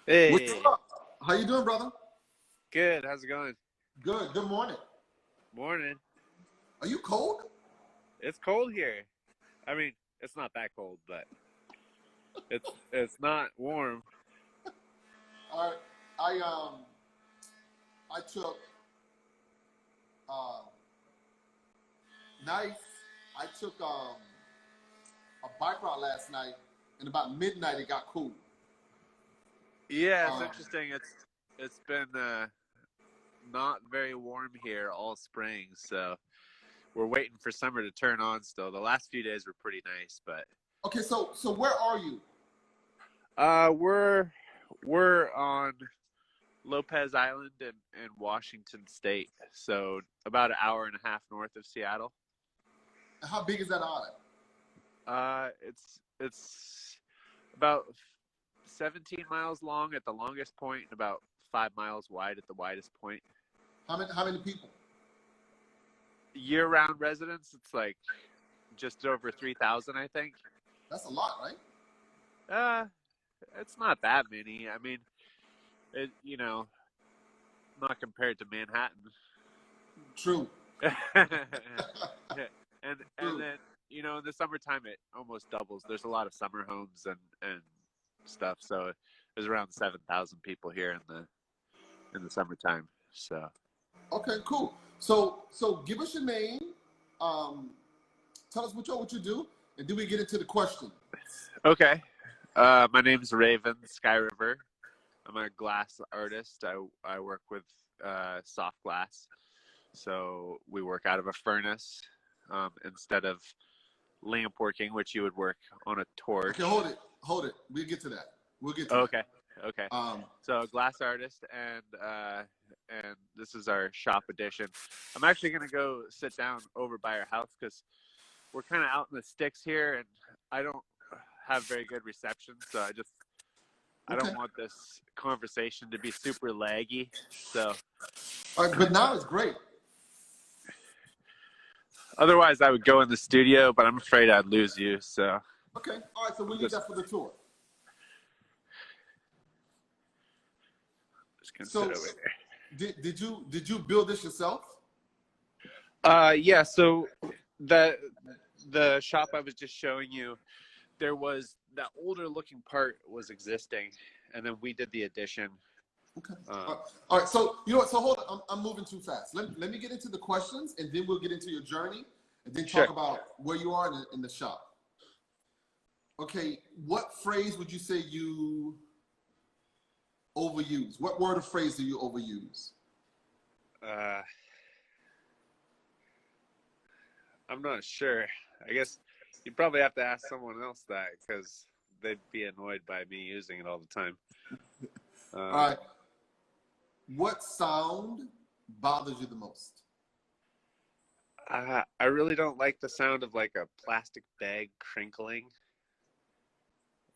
What's Hey, up? How you doing, brother? good. How's it going? Good. Good morning. Morning. Are you cold? It's cold here. I mean, it's not that cold, but it's not warm. All right. I took uh nice. I took a bike ride last night, and about midnight it got cool. Yeah, it's Um, interesting. It's been not very warm here all spring, so we're waiting for summer to turn on still. The last few days were pretty nice, but okay, so where are you? uh we're we're on Lopez Island in Washington State, so about an hour and a half north of Seattle. How big is that island? It's about 17 miles long at the longest point and about 5 miles wide at the widest point. How many people? Year-round residents, it's like just over 3,000, I think. That's a lot, right? Uh, it's not that many. I mean, it not compared to Manhattan. True. and True. then in the summertime it almost doubles. There's a lot of summer homes and stuff, so there's around 7,000 people here in the summertime. So Okay, cool. So give us your name. Um, Tell us what you do, and then we get into the question. okay, my name's Raven Skyriver. I'm a glass artist. I work with soft glass, so we work out of a furnace instead of lamp working, which you would work on a Okay, torch. hold it. We'll get to that. We'll get to that. Okay, okay. Um, So glass artist, and this is our shop edition. I'm actually gonna go sit down over by our house because we're kind of out in the sticks here, and I don't have very good reception. So I okay. don't want this conversation to be super laggy. So All right, but now it's great. otherwise, I would go in the studio, but I'm afraid I'd lose you. So Okay. All right. So we need just that for the tour. just gonna sit So over here. did you build this yourself? Yeah. So the the shop I was just showing you, there was that older looking part was existing, and then we did the addition. Okay. Um, All right. So you know what? So hold on. I'm moving too fast. Let me get into the questions, and then we'll get into your journey, and then talk sure. about where you are in the shop. Okay. What phrase would you say you overuse? What word or phrase do you overuse? Uh, I'm not sure. I guess you probably have to ask someone else that because they'd be annoyed by me using it all the time. All right. What sound bothers you the most? I really don't like the sound of like a plastic bag crinkling,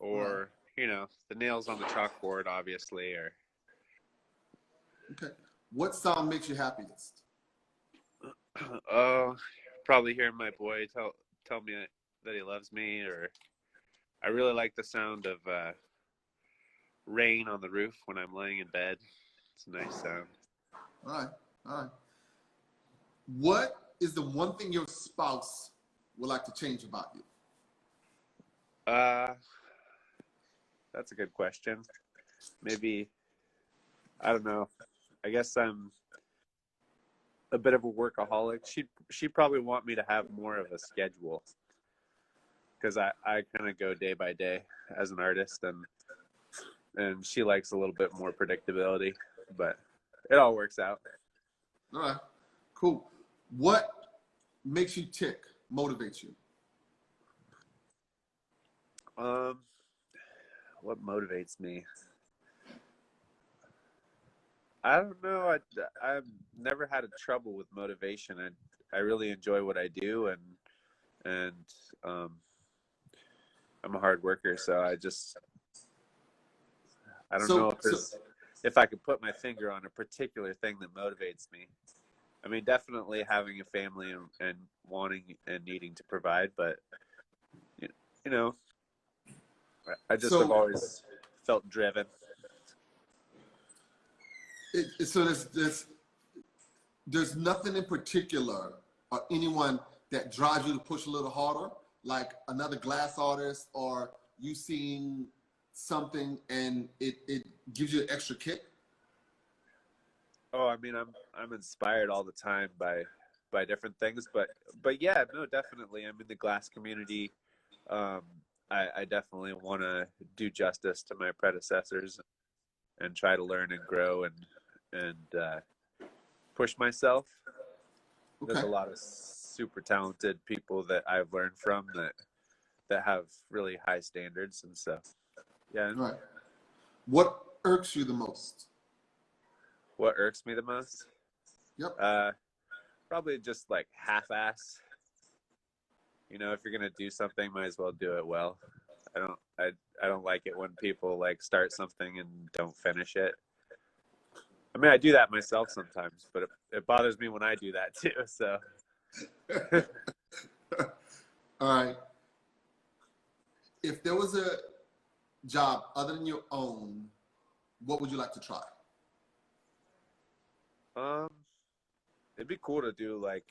All right. or the nails on the chalkboard, obviously, or Okay. What sound makes you happiest? oh, probably hearing my boy tell me that he loves me, or I really like the sound of rain on the roof when I'm laying in bed. It's a nice sound. All right. All right. What is the one thing your spouse would like to change about you? Uh, that's a good question. Maybe, I don't know. I guess I'm a bit of a workaholic. She'd probably want me to have more of a schedule because I kind of go day by day as an artist, and she likes a little bit more predictability, but it all works out. All right. Cool. What makes you tick, motivates you? Um, what motivates me? I don't know. I've never had a trouble with motivation. I really enjoy what I do, and um, I'm a hard worker. So I don't know So, so, if I could put my finger on a particular thing that motivates me. I mean, definitely having a family and wanting and needing to provide, but you know, I just have so, always felt driven. So there's nothing in particular or anyone that drives you to push a little harder, like another glass artist, or you seeing something and it gives you an extra kick? Oh, I mean, I'm inspired all the time by different things, but yeah, no, definitely. I'm in the glass community. Um, I definitely want to do justice to my predecessors and try to learn and grow and push myself. There's Okay. a lot of super talented people that I've learned from that have really high standards, and so yeah. Right. What irks you the most? What irks me the most? Yep. Probably just like half-ass. You know, if you're gonna do something, might as well do it well. I don't like it when people like start something and don't finish it. I mean, I do that myself sometimes, but it bothers me when I do that too. So, All right. If there was a job other than your own, what would you like to try? it'd be cool to do like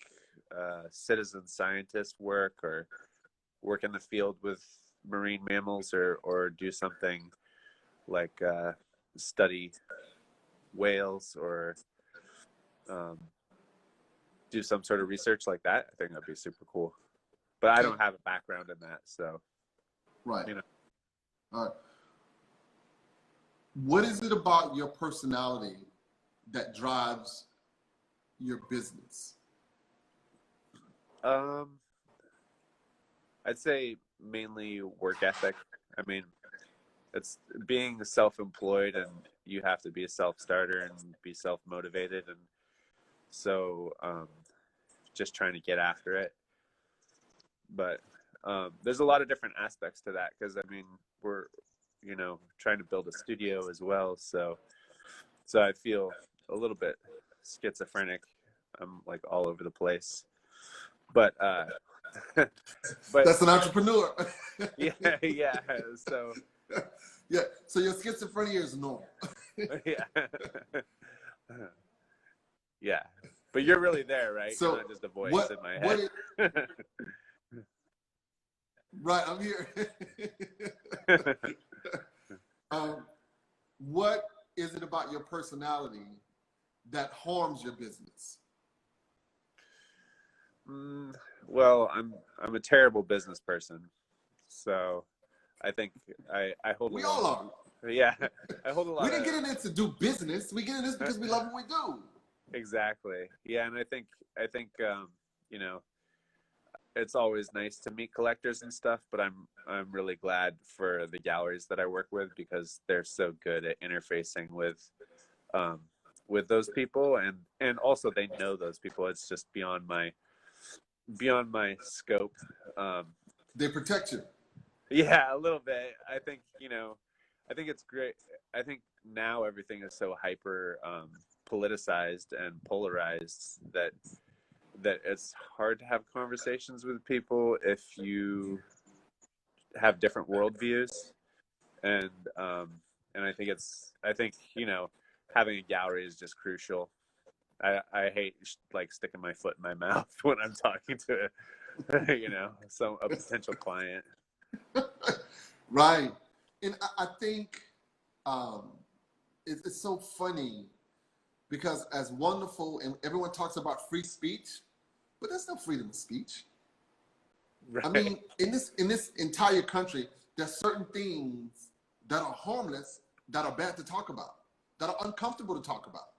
citizen scientist work or work in the field with marine mammals or do something like study whales or do some sort of research like that. I think that'd be super cool. But I don't have a background in that, so Right. you know. All right. What is it about your personality that drives your business? I'd say mainly work ethic. I mean, it's being self-employed and you have to be a self-starter and be self-motivated, and so just trying to get after it. But there's a lot of different aspects to that because I mean we're trying to build a studio as well, so I feel a little bit schizophrenic. I'm like all over the place, but but That's an entrepreneur. yeah. So yeah. So your schizophrenia is normal. yeah, yeah. But you're really there, right? So you're not just a voice in my head. Right, I'm here. What is it about your personality that harms your business? Well, I'm a terrible business person, so I think I hold. We all are. Yeah, I hold a lot. We didn't get in this to do business. We get in this because we love what we do. Exactly. Yeah, and I think it's always nice to meet collectors and stuff, but I'm really glad for the galleries that I work with because they're so good at interfacing with those people, and also they know those people. It's just beyond my scope. They protect you. Yeah, a little bit. I think I think it's great. I think now everything is so hyper politicized and polarized that it's hard to have conversations with people if you have different worldviews, and I think having a gallery is just crucial. I hate like sticking my foot in my mouth when I'm talking to a potential client. Right. And I think it's so funny because as wonderful, and everyone talks about free speech, but there's no freedom of speech. Right. I mean, in this entire country, there's certain things that are harmless, that are bad to talk about, that are uncomfortable to talk about.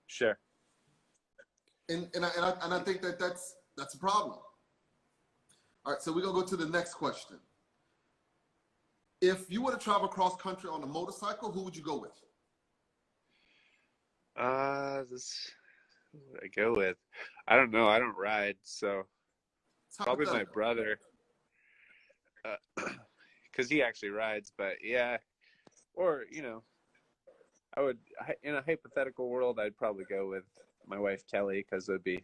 Sure. And I think that's a problem. All right, so we're gonna go to the next question. If you were to travel cross country on a motorcycle, who would you go with? Who would I go with? I don't know. I don't ride, so probably my brother, because he actually rides. But yeah, or I would, in a hypothetical world, I'd probably go with my wife Kelly because it would be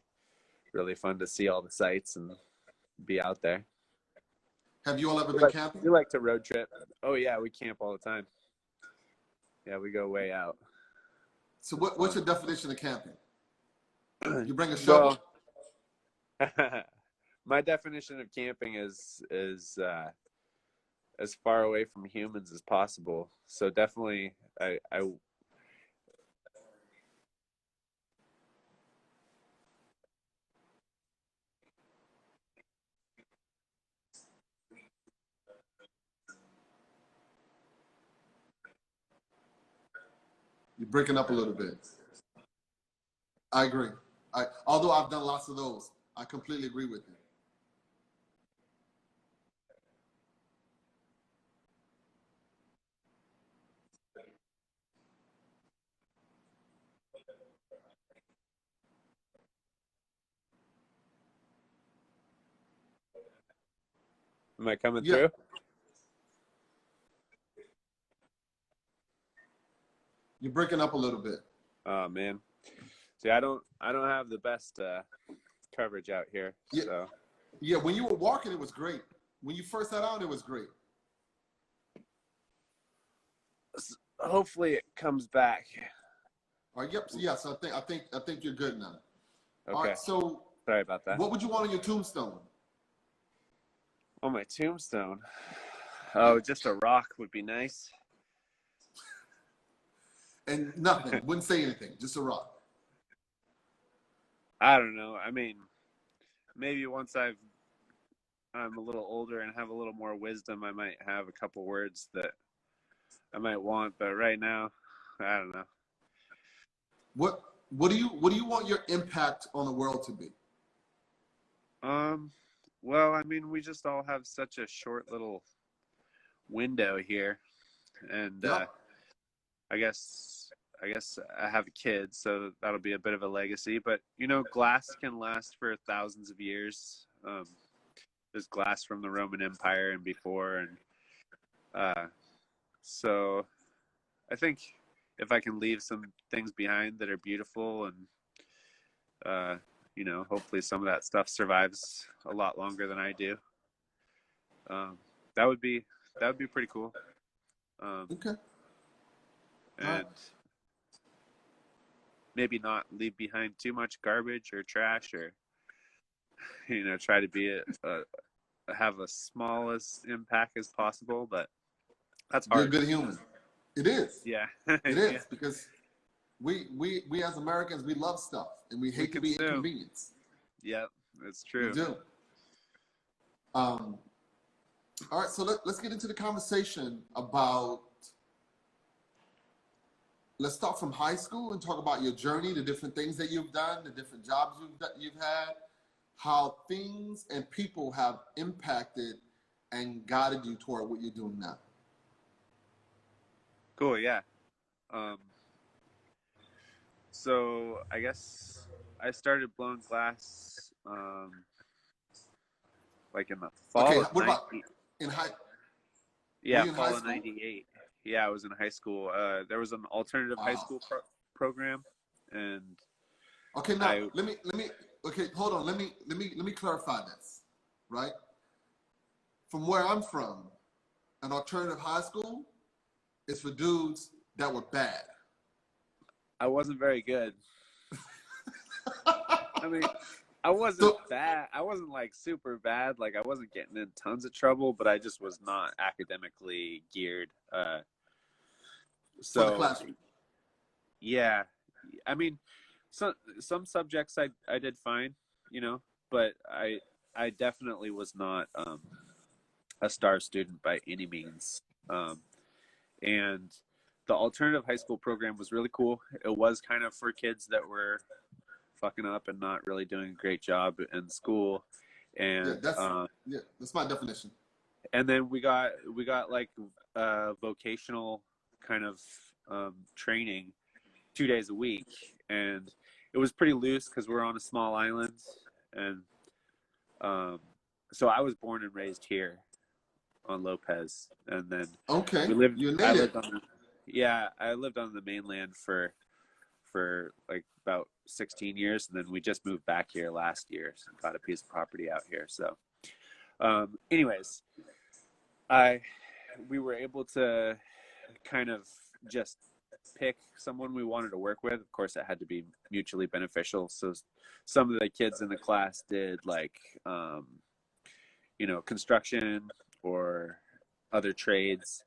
really fun to see all the sights and be out there. Have you all ever been camping? We like to road trip. Oh yeah, we camp all the time. Yeah, we go way out. So what's your definition of camping? You bring a Well, shovel? my definition of camping is as far away from humans as possible. So definitely, I You're breaking up a little bit. I agree. Although I've done lots of those, I completely agree with you. am I coming Yeah, through? you're breaking up a little bit. Oh man, see, I don't have the best coverage out here. Yeah, So yeah. When you were walking, it was great. When you first sat out, it was great. hopefully it comes back. All right. Yep. So yes, I think you're good now. All Okay, right. So sorry about that. what would you want on your tombstone? On my tombstone, Yeah. oh, just a rock would be nice. And nothing. Wouldn't say anything. Just a rock. I don't know. I mean, maybe once I'm a little older and have a little more wisdom, I might have a couple words that I might want. But right now, I don't know. What what do you want your impact on the world to be? Um, well, I mean, we just all have such a short little window here, and Yep. I guess I guess I have a kid, so that'll be a bit of a legacy. But you know, glass can last for thousands of years. There's glass from the Roman Empire and before, and uh, so I think if I can leave some things behind that are beautiful and you know, hopefully some of that stuff survives a lot longer than I do. Um, that would be pretty cool. Um, Okay. All right. and maybe not leave behind too much garbage or trash, or you know, try to be have a smallest impact as possible. But that's You're a hard. good human. It is. Yeah, It yeah. is because we as Americans we love stuff and we We hate to be consume. inconvenienced. Yep, it's We true. do. Um, all right, so let's get into the conversation about. Let's start from high school and talk about your journey, the different things that you've done, the different jobs you've had, how things and people have impacted and guided you toward what you're doing now. Cool. Yeah. Um, so I guess I started blowing glass like in the Okay, fall of what about 90. in high? Were Yeah, you in high fall of school? '98. Yeah, I was in high school. There was an alternative high Wow. school program, and Okay, now I let me. Okay, hold on. Let me clarify this, right? From where I'm from, an alternative high school is for dudes that were bad. I wasn't very good. I mean, I wasn't So bad. I wasn't like super bad. Like I wasn't getting in tons of trouble, but I just was not academically geared. for the So classroom. yeah, I mean, some subjects I did fine, you know, but I definitely was not a star student by any means. And the alternative high school program was really cool. It was kind of for kids that were fucking up and not really doing a great job in school, Yeah, and that's my definition. and then we got like vocational kind of training 2 days a week, and it was pretty loose because we're on a small island, and um, so I was born and raised here on Lopez, and then Okay, we lived. you're a I native. lived on the yeah, I lived on the mainland for like about 16 years, and then we just moved back here last year. So got a piece of property out here. So, anyways, I we were able to kind of just pick someone we wanted to work with. Of course, it had to be mutually beneficial. So some of the kids in the class did like, construction or other trades.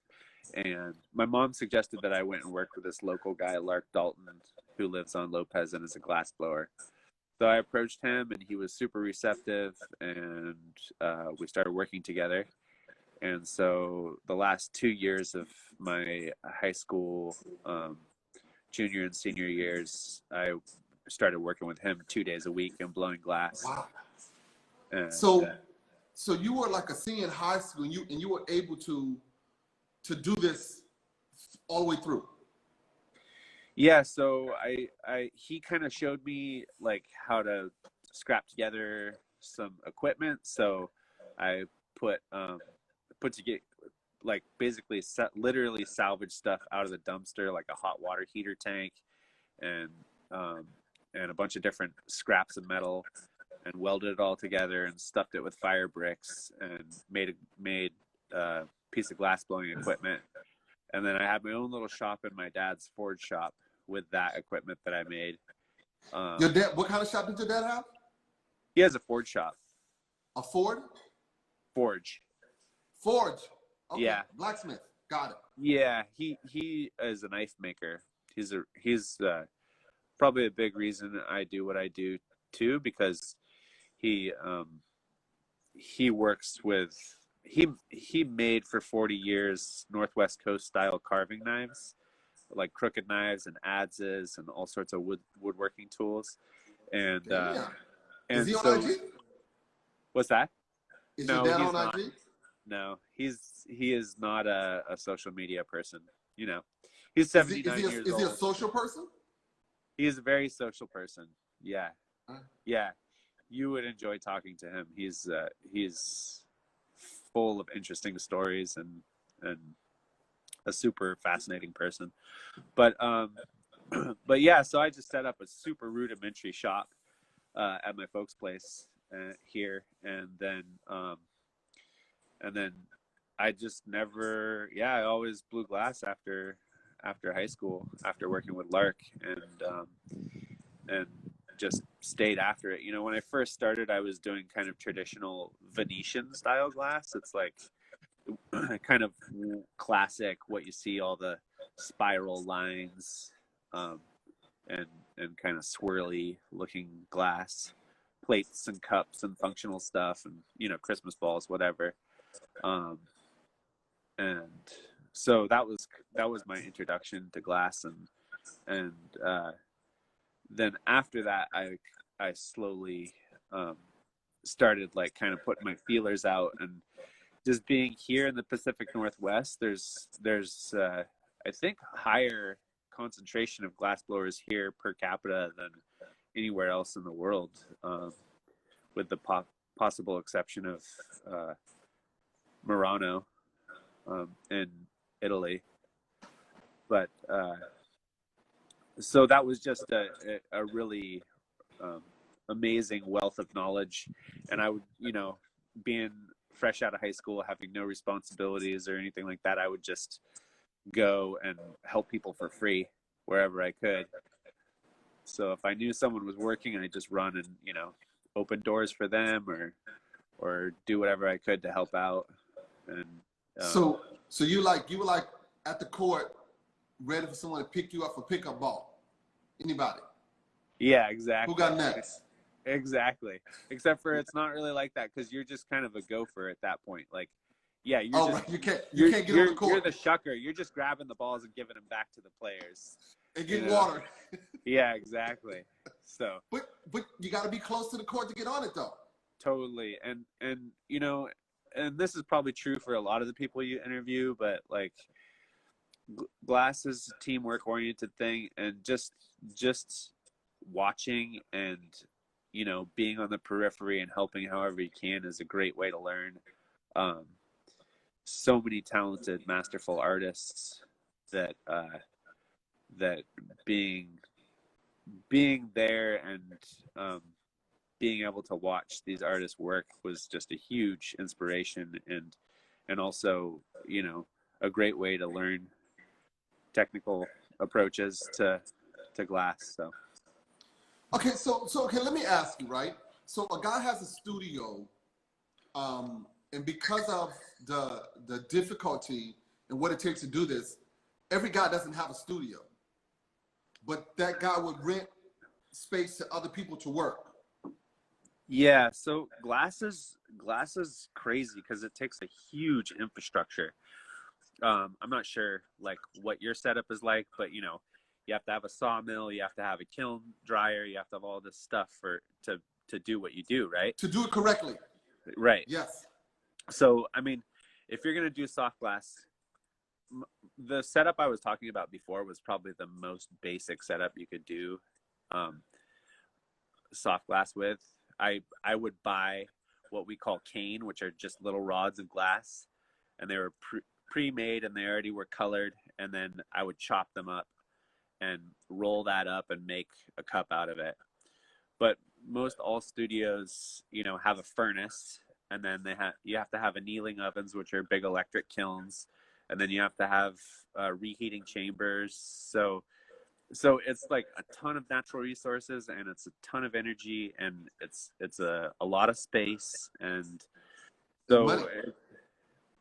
And my mom suggested that I went and worked with this local guy, Lark Dalton, who lives on Lopez and is a glass blower. So I approached him, and he was super receptive, and we started working together. And so the last 2 years of my high school junior and senior years, I started working with him 2 days a week and blowing glass. Wow. And, so you were like a senior in high school, and you were able to do this all the way through. Yeah, so he kind of showed me like how to scrap together some equipment. So I put together, like, basically literally salvage stuff out of the dumpster, like a hot water heater tank and a bunch of different scraps of metal, and welded it all together and stuffed it with fire bricks and made a piece of glass blowing equipment. And then I had my own little shop in my dad's forge shop with that equipment that I made. Your dad, what kind of shop did your dad have? He has a forge shop. A Ford? Forge. Forge. Okay. Yeah. Blacksmith. Got it. Yeah, he is a knife maker. He's probably a big reason I do what I do too, because he works with he made for 40 years Northwest Coast style carving knives, like crooked knives and adzes and all sorts of woodworking tools. And is he on so, IG? What's that? Is No, your dad he's on not. IG? No, he is not a social media person. He's 79 years old. Is he a social person? He is a very social person. Yeah, yeah. You would enjoy talking to him. He's full of interesting stories and a super fascinating person. But but yeah, so I just set up a super rudimentary shop at my folks' place here, and then I just never, I always blew glass after high school, after working with Lark, and just stayed after it. When I first started, I was doing kind of traditional Venetian style glass. It's like kind of classic, what you see, all the spiral lines, and kind of swirly looking glass, plates and cups and functional stuff, and Christmas balls, whatever. And so that was my introduction to glass, and then after that, I slowly started like kind of putting my feelers out, and just being here in the Pacific Northwest, there's I think higher concentration of glass blowers here per capita than anywhere else in the world, with the possible exception of Murano in Italy. But so that was just a really amazing wealth of knowledge. And I would, being fresh out of high school, having no responsibilities or anything like that, I would just go and help people for free wherever I could. So if I knew someone was working, I'd just run and, open doors for them or do whatever I could to help out. And so you were like at the court, ready for someone to pick you up for pickup ball. Anybody? Yeah, exactly. Who got next? Exactly. Except for it's not really like that, because you're just kind of a gopher at that point. Like, yeah, right. You can't get on the court. You're the shucker. You're just grabbing the balls and giving them back to the players. And getting water. Yeah, exactly. So. But you got to be close to the court to get on it, though. Totally. And and this is probably true for a lot of the people you interview, but like, glass is a teamwork oriented thing, and just watching and being on the periphery and helping however you can is a great way to learn. So many talented, masterful artists that being there and being able to watch these artists work was just a huge inspiration, and also a great way to learn technical approaches to glass. So Okay, so let me ask you, right? So a guy has a studio, and because of the difficulty and what it takes to do this, every guy doesn't have a studio, but that guy would rent space to other people to work. yeah, so glass is crazy because it takes a huge infrastructure. I'm not sure like what your setup is like, but you know, you have to have a sawmill, you have to have a kiln dryer, you have to have all this stuff to do what you do, right? To do it correctly. Right. Yes. So, I mean, if you're gonna do soft glass, the setup I was talking about before was probably the most basic setup you could do um, soft glass with. I would buy what we call cane, which are just little rods of glass, and they were pre-made and they already were colored, and then I would chop them up and roll that up and make a cup out of it. But most all studios, you know, have a furnace, and then you have to have annealing ovens, which are big electric kilns, and then you have to have reheating chambers. So it's like a ton of natural resources, and it's a ton of energy, and it's a lot of space, and so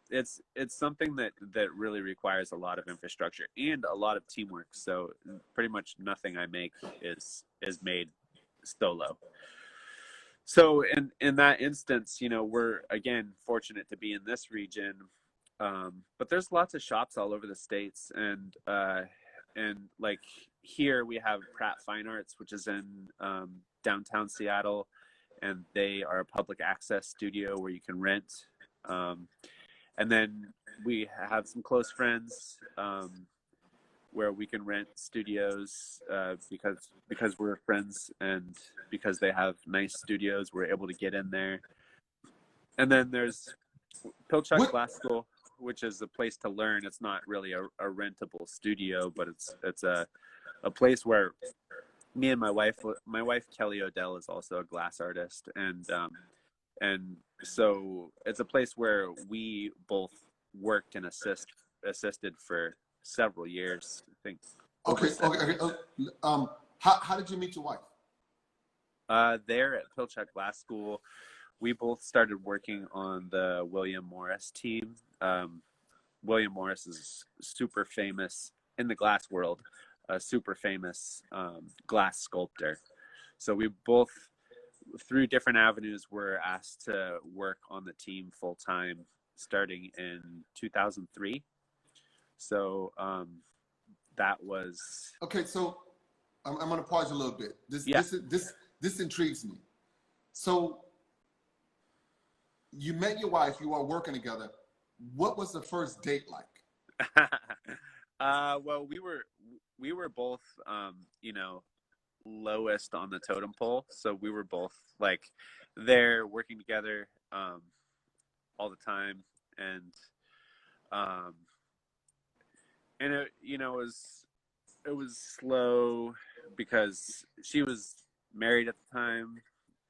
it's something that really requires a lot of infrastructure and a lot of teamwork. So pretty much nothing I make is made solo. So in that instance, you know, we're again fortunate to be in this region, but there's lots of shops all over the states, and like here we have Pratt Fine Arts, which is in downtown Seattle, and they are a public access studio where you can rent. And then we have some close friends where we can rent studios because we're friends, and because they have nice studios, we're able to get in there. And then there's Pilchuck Glass School, which is a place to learn. It's not really a rentable studio, but it's a place where me and my wife Kelly Odell is also a glass artist, and so it's a place where we both worked and assisted for several years, I think. Okay. How did you meet your wife? There at Pilchuck Glass School, we both started working on the William Morris team. William Morris is super famous in the glass world, a super famous glass sculptor. So we both, through different avenues, were asked to work on the team full time starting in 2003. So that was okay. So I'm going to pause you a little bit. This intrigues me. So you met your wife. You are working together. What was the first date like? Well, we were both you know, lowest on the totem pole, so we were both like there working together all the time, and it, you know, it was slow because she was married at the time,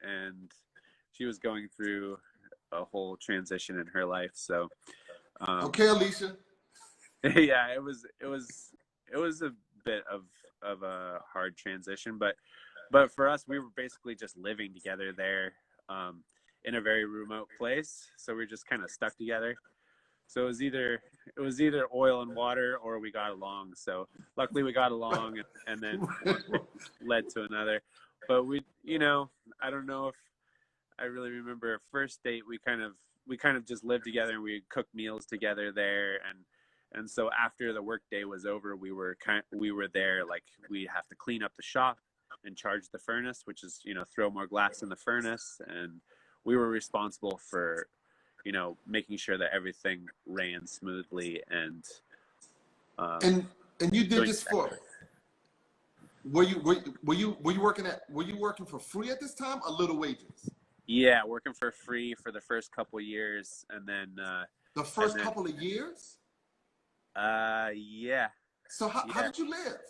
and she was going through a whole transition in her life. So okay, Alicia. yeah, it was a bit of a hard transition, but for us, we were basically just living together there in a very remote place, so we were just kind of stuck together. So it was either oil and water, or we got along. So luckily we got along, and then one thing led to another. But we, you know, I don't know if I really remember first date. We kind of just lived together, and we cooked meals together there, and so after the work day was over, we were there, like we have to clean up the shop and charge the furnace, which is, you know, throw more glass in the furnace, and we were responsible for, you know, making sure that everything ran smoothly, and you did this for. Were you working for free at this time, or little wages? Yeah, working for free for the first couple of years, and then the first couple of years. Yeah. So how did you live?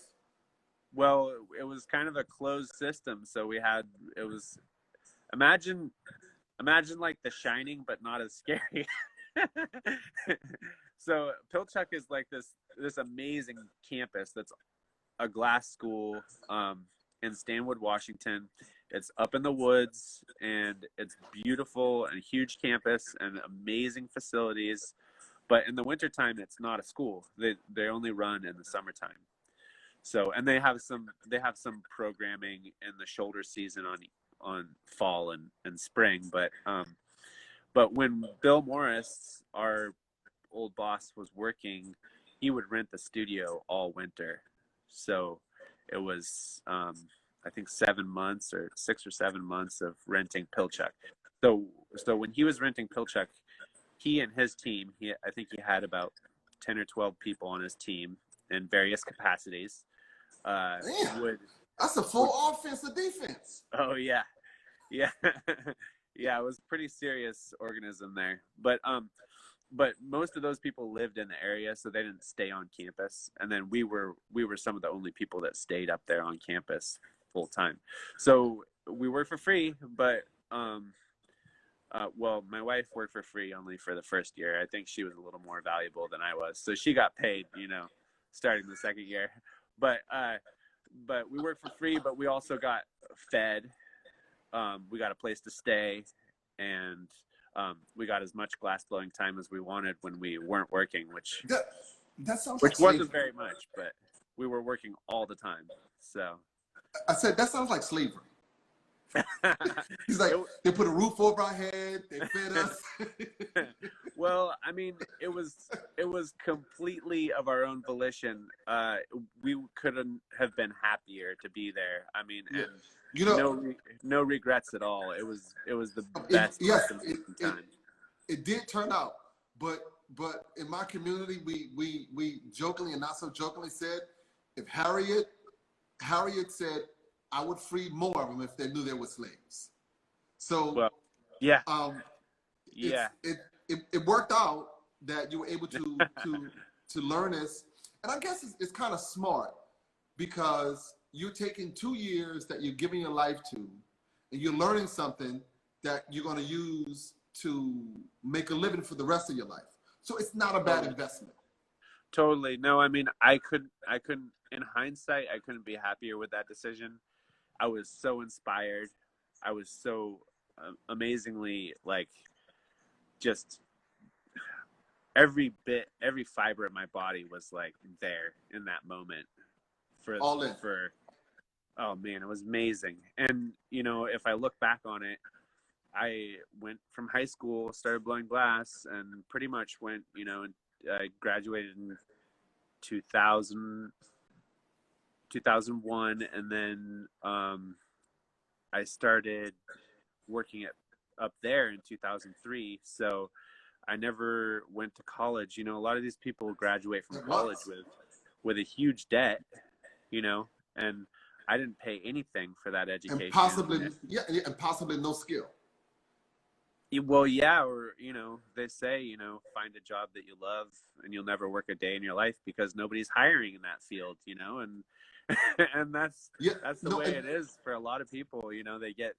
Well, it was kind of a closed system, so it was imagine like The Shining, but not as scary. So Pilchuck is like this amazing campus that's a glass school in Stanwood, Washington. It's up in the woods, and it's beautiful and a huge campus and amazing facilities. But in the wintertime, it's not a school. They only run in the summertime. So, and they have some programming in the shoulder season on fall and spring. But when Bill Morris, our old boss, was working, he would rent the studio all winter. So it was, I think 7 months or 6 or 7 months of renting Pilchuck. So when he was renting Pilchuck, he and his team, I think he had about 10 or 12 people on his team in various capacities. Damn, that's a full offense and defense. Oh yeah. Yeah. Yeah, it was pretty serious organism there. But most of those people lived in the area, so they didn't stay on campus. And then we were some of the only people that stayed up there on campus full time. So we worked for free, but well, my wife worked for free only for the first year. I think she was a little more valuable than I was, so she got paid, starting the second year. But we worked for free, but we also got fed. We got a place to stay, and we got as much glass blowing time as we wanted when we weren't working, which sounds which like wasn't very much, but we were working all the time. So I said that sounds like slavery. He's like, they put a roof over our head, they fed us. Well, I mean, it was completely of our own volition. We couldn't have been happier to be there. I mean, and no regrets at all. It was the best time. It did turn out, but in my community, we jokingly and not so jokingly said, if Harriet said, I would free more of them if they knew they were slaves. So, well, yeah, it worked out that you were able to learn this, and I guess it's kind of smart because you're taking 2 years that you're giving your life to, and you're learning something that you're going to use to make a living for the rest of your life. So it's not a bad investment. Totally. No, I mean, I couldn't, in hindsight, I couldn't be happier with that decision. I was so inspired. I was so amazingly, just every fiber of my body was there in that moment oh man, it was amazing. And, if I look back on it, I went from high school, started blowing glass, and pretty much went, I graduated in 2001, and then I started working up there in 2003. So I never went to college. A lot of these people graduate from college with a huge debt, and I didn't pay anything for that education. And possibly no skill. Well, yeah, or they say, find a job that you love, and you'll never work a day in your life because nobody's hiring in that field, and and that's the way it is for a lot of people. They get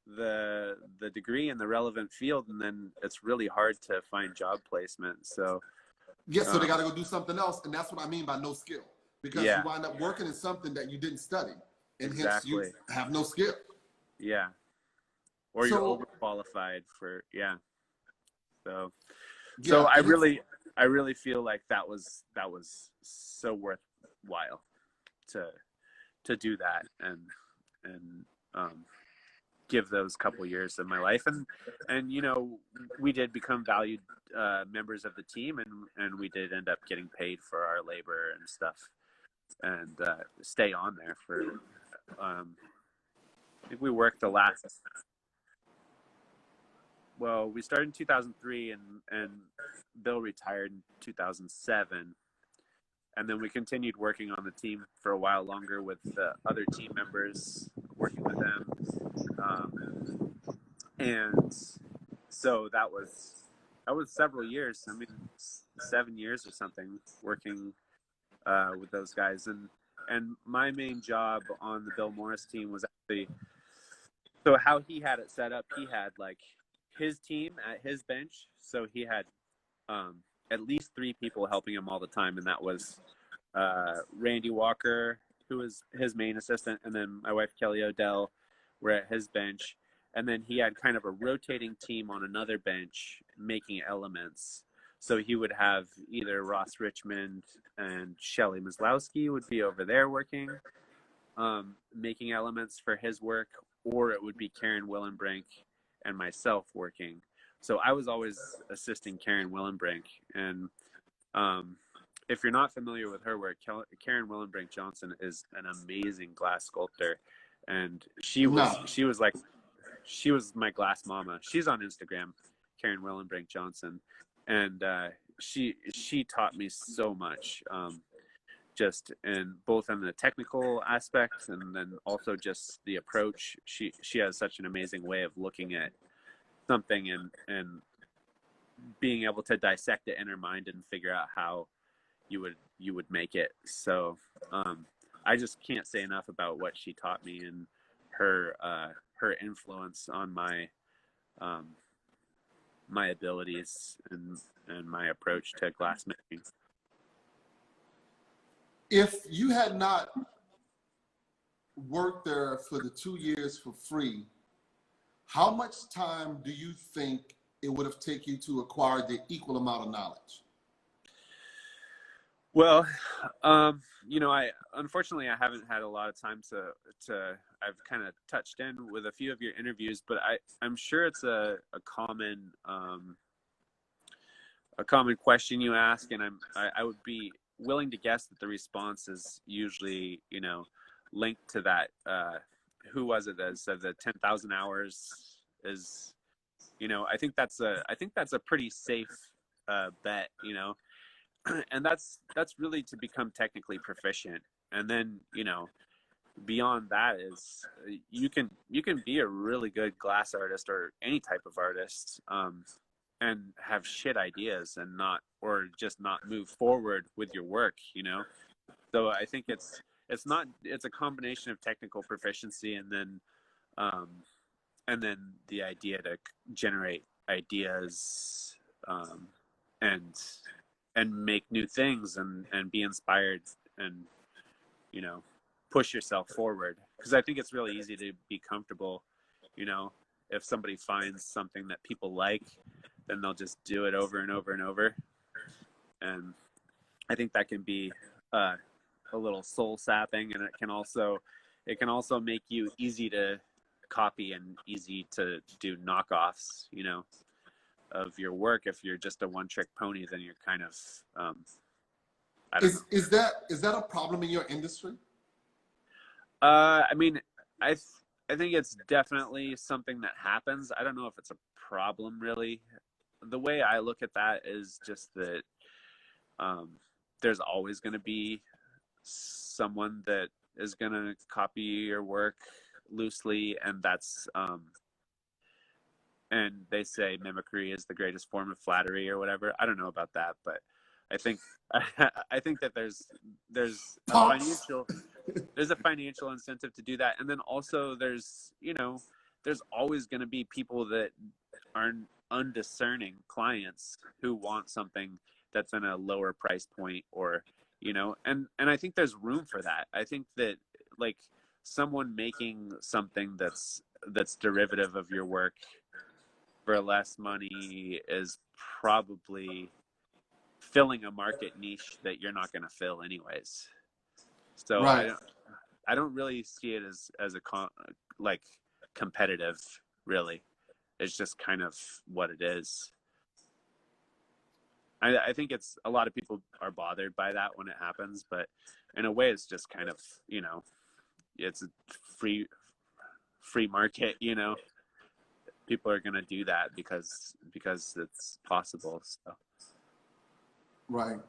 the degree in the relevant field, and then it's really hard to find job placement. So so they got to go do something else, and that's what I mean by no skill, because you wind up working in something that you didn't study, and hence you have no skill. Yeah. Or you're overqualified for So I really feel like that was so worthwhile to do that and give those couple years of my life, and we did become valued members of the team, and we did end up getting paid for our labor and stuff, and stay on there for I think we worked the last. Well, we started in 2003, and Bill retired in 2007. And then we continued working on the team for a while longer with the other team members, working with them. And so that was several years. I mean, 7 years or something working with those guys. And my main job on the Bill Morris team was actually, so how he had it set up, he had his team at his bench, so he had at least 3 people helping him all the time, and that was Randy Walker, who was his main assistant, and then my wife Kelly Odell were at his bench. And then he had kind of a rotating team on another bench making elements. So he would have either Ross Richmond and Shelly Maslowski would be over there working, making elements for his work, or it would be Karen Willenbrink and myself working. So I was always assisting Karen Willenbrink. And if you're not familiar with her work, Karen Willenbrink Johnson is an amazing glass sculptor. And she was my glass mama. She's on Instagram, Karen Willenbrink Johnson. And she taught me so much, just in both in the technical aspects and then also just the approach. She has such an amazing way of looking at something and being able to dissect it in her mind and figure out how you would make it. So I just can't say enough about what she taught me and her influence on my my abilities and my approach to glassmaking. If you had not worked there for the 2 years for free, how much time do you think it would have taken you to acquire the equal amount of knowledge? Well, I unfortunately I haven't had a lot of time to I've kind of touched in with a few of your interviews, but I'm sure it's a common question you ask, and I would be willing to guess that the response is usually linked to that. Who was it that said that 10,000 hours is, I think that's a pretty safe bet, and that's really to become technically proficient. And then beyond that is you can be a really good glass artist or any type of artist, and have shit ideas and just not move forward with your work. So I think it's a combination of technical proficiency and then the idea to generate ideas, and make new things and be inspired and push yourself forward, because I think it's really easy to be comfortable. If somebody finds something that people like, then they'll just do it over and over and over, and I think that can be a little soul sapping, and it can also make you easy to copy and easy to do knockoffs of your work. If you're just a one-trick pony, then you're kind of I don't know. Is that a problem in your industry? I mean, I think it's definitely something that happens. I don't know if it's a problem really. The way I look at that is just that there's always going to be someone that is going to copy your work loosely, and that's and they say mimicry is the greatest form of flattery or whatever. I don't know about that, but I think that there's a financial incentive to do that, and then also there's always going to be people that are undiscerning clients who want something that's in a lower price point, or and I think there's room for that. I think that like someone making something that's derivative of your work for less money is probably filling a market niche that you're not going to fill anyways. So right. I don't really see it as like competitive, really. It's just kind of what it is. I think it's a lot of people are bothered by that when it happens, but in a way it's just kind of, it's a free market, people are going to do that because it's possible. So. Right.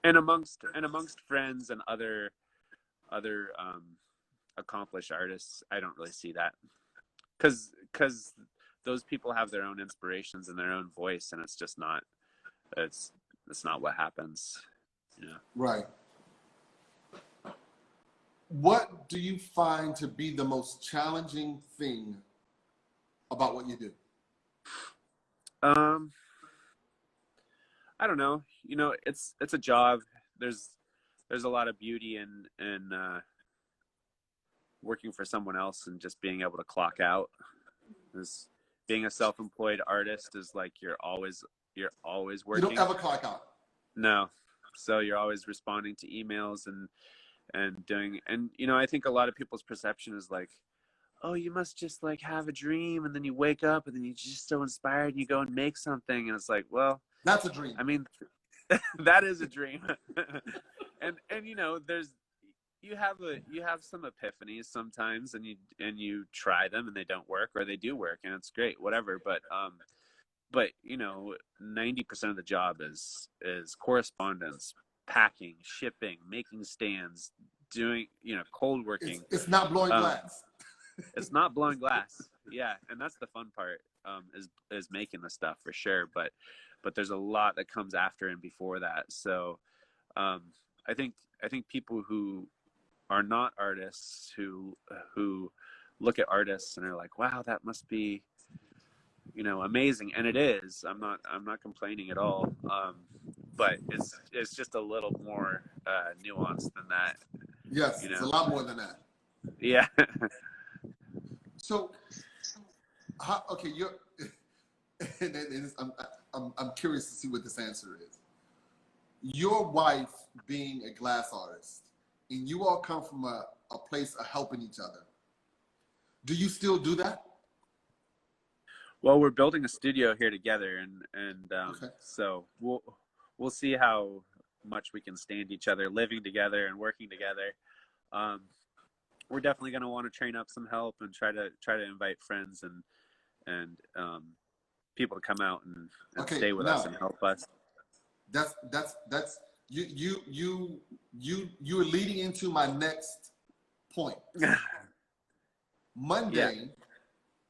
And amongst friends and other accomplished artists, I don't really see that, because those people have their own inspirations and their own voice, and it's just not what happens. Right. What do you find to be the most challenging thing about what you do? I don't know. It's a job. There's there's a lot of beauty in working for someone else and just being able to clock out. Is being a self-employed artist is like you're always You working. don't ever clock out. No. So you're always responding to emails and doing, and you know, I think a lot of people's perception is like, oh, you must just like have a dream and then you wake up and then you're just so inspired and you go and make something, and it's like, well, That's a dream. I mean, that is a dream. and you know, you have some epiphanies sometimes, and you try them and they don't work, or they do work and it's great, whatever. But you know, 90% of the job is correspondence, packing, shipping, making stands, doing, you know, cold working. It's not blowing glass. It's not blowing glass. Yeah, and that's the fun part, is making the stuff for sure. But there's a lot that comes after and before that. So I think people who are not artists, who look at artists and are like, wow, that must be, you know, amazing, and it is. I'm not complaining at all. But it's just a little more nuanced than that. Yes, You know? it's a lot more than that. Yeah. So, okay, I'm curious to see what this answer is. Your wife being a glass artist, and you all come from a place of helping each other. Do you still do that? Well, we're building a studio here together, and Okay. so we'll see how much we can stand each other living together and working together. We're definitely going to want to train up some help and try to invite friends and people to come out and Okay, stay with us and help us. That's you are leading into my next point. Monday,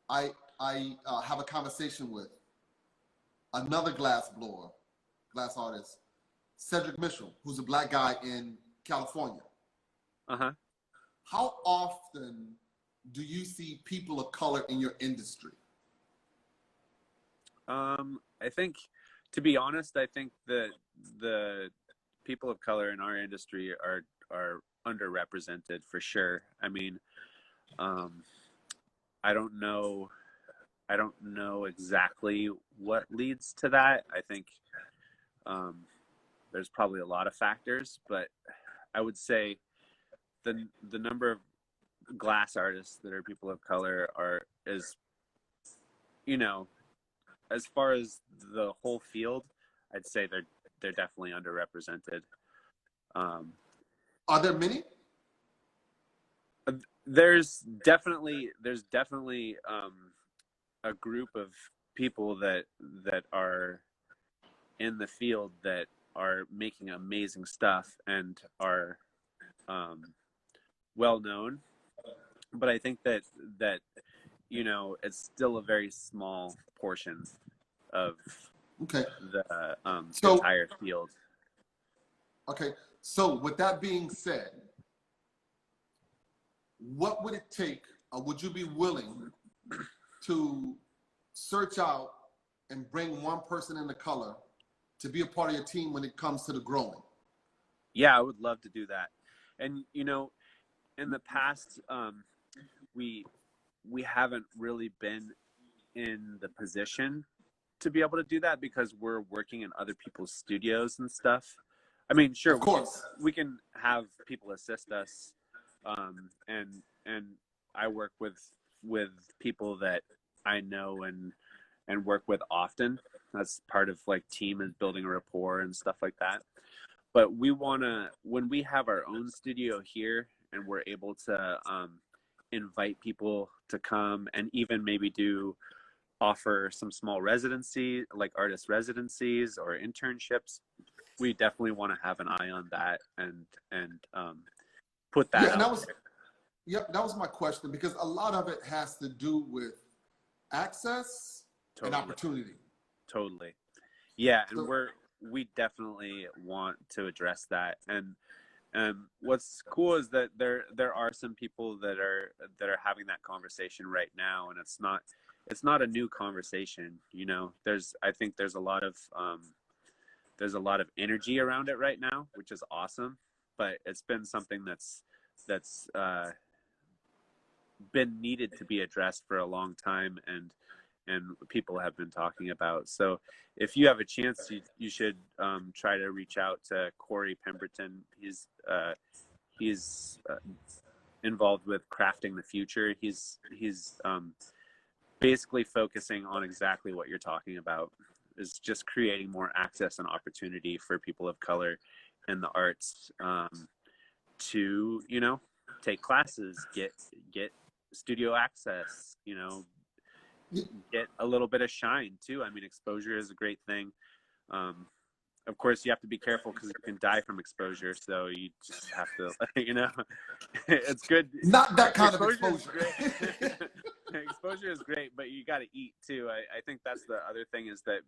yeah. I have a conversation with another glass artist, Cedric Mitchell, who's a black guy in California. Uh-huh. How often do you see people of color in your industry? I think, to be honest, I think that the people of color in our industry are underrepresented for sure. I mean, I don't know exactly what leads to that. I think there's probably a lot of factors, but I would say the number of glass artists that are people of color is, you know, as far as the whole field, I'd say they're definitely underrepresented. Are there many? There's definitely a group of people that are in the field that are making amazing stuff and are well known, but I think that you know, it's still a very small portion of the entire field. Okay, so with that being said, what would it take, or would you be willing to search out and bring one person in the color to be a part of your team when it comes to the growing? Yeah, I would love to do that. And you know, in the past, we haven't really been in the position to be able to do that because we're working in other people's studios and stuff. I mean, sure, of course, we can have people assist us, and I work with people that I know and work with often. That's part of like team is building a rapport and stuff like that. But we want to, when we have our own studio here and we're able to invite people to come and even maybe offer some small residency, like artist residencies or internships, we definitely want to have an eye on that and put that out there. Yep, that was my question, because a lot of it has to do with access and opportunity. Totally. Yeah, and we definitely want to address that. And what's cool is that there are some people that are having that conversation right now, and it's not a new conversation. You know, I think there's a lot of energy around it right now, which is awesome. but it's been something that's been needed to be addressed for a long time, and people have been talking about. So if you have a chance, you should try to reach out to Corey Pemberton. He's involved with Crafting the Future. He's basically focusing on exactly what you're talking about, is just creating more access and opportunity for people of color in the arts, to, you know, take classes, get studio access, you know, get a little bit of shine too. I mean, exposure is a great thing. Of course, you have to be careful because you can die from exposure. So you just have to, you know, it's good. Not that kind of Exposure exposure. is great. Exposure is great, but you got to eat too. I think that's the other thing, is that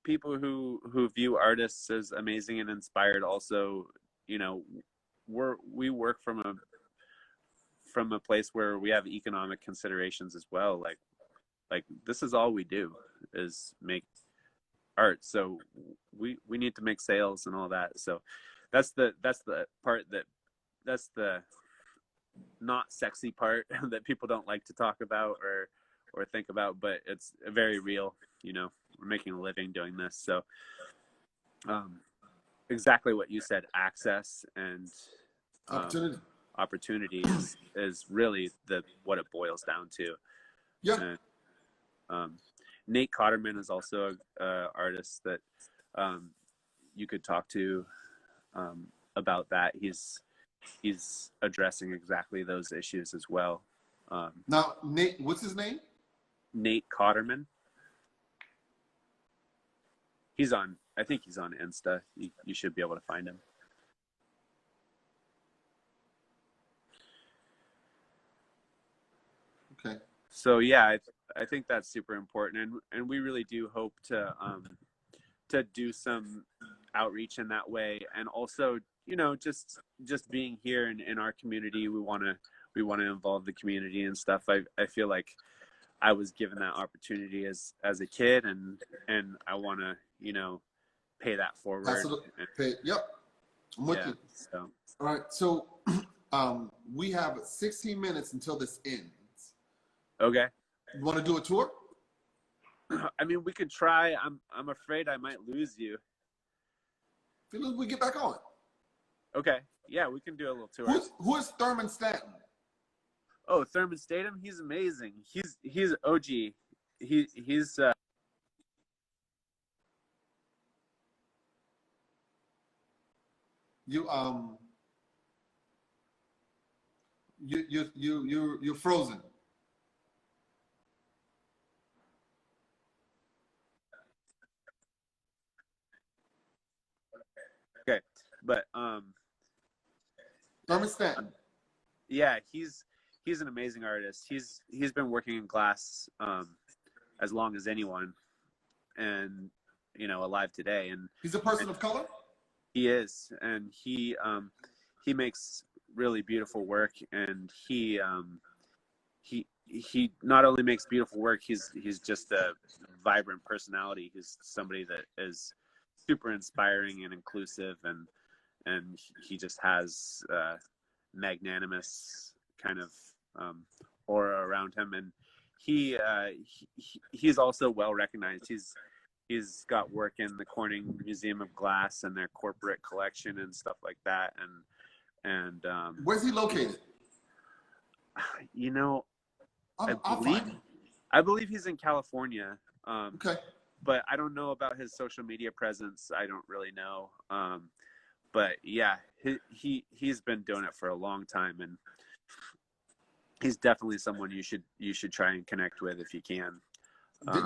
people who view artists as amazing and inspired also, you know, we work from a place where we have economic considerations as well. Like this is all we do, is make art. So we need to make sales and all that. So that's the part that's the not sexy part that people don't like to talk about or think about, but it's very real. You know, we're making a living doing this. So exactly what you said, access and opportunity is really what it boils down to. Yeah. And, Nate Cotterman is also a artist that you could talk to about that. He's addressing exactly those issues as well. Now, Nate, what's his name? Nate Cotterman. I think he's on Insta. You should be able to find him. Okay. So yeah, I think that's super important, and we really do hope to do some outreach in that way, and also, you know, just being here in our community, we want to involve the community and stuff. I feel like I was given that opportunity as a kid, and I want to, you know, pay that forward. Yep, I'm with you. So all right, so we have 16 minutes until this ends. Okay. You want to do a tour? I mean, we could try. I'm afraid I might lose you. We get back on. Okay. Yeah, we can do a little tour. Who is Thurman Stanton? Oh, Thurman Statham. He's amazing. He's OG. He's you're frozen. Okay, but Thurman Stanton. Yeah, he's an amazing artist. He's been working in glass as long as anyone, and, you know, alive today. And he's a person of color. He is, and he makes really beautiful work, and he not only makes beautiful work, he's just a vibrant personality. He's somebody that is super inspiring and inclusive, and he just has magnanimous kind of aura around him, and he's also well recognized. He's got work in the Corning Museum of Glass and their corporate collection and stuff like that. And where's he located? You know, I believe he's in California. Okay. But I don't know about his social media presence. I don't really know. But yeah, he's been doing it for a long time, and he's definitely someone you should try and connect with if you can.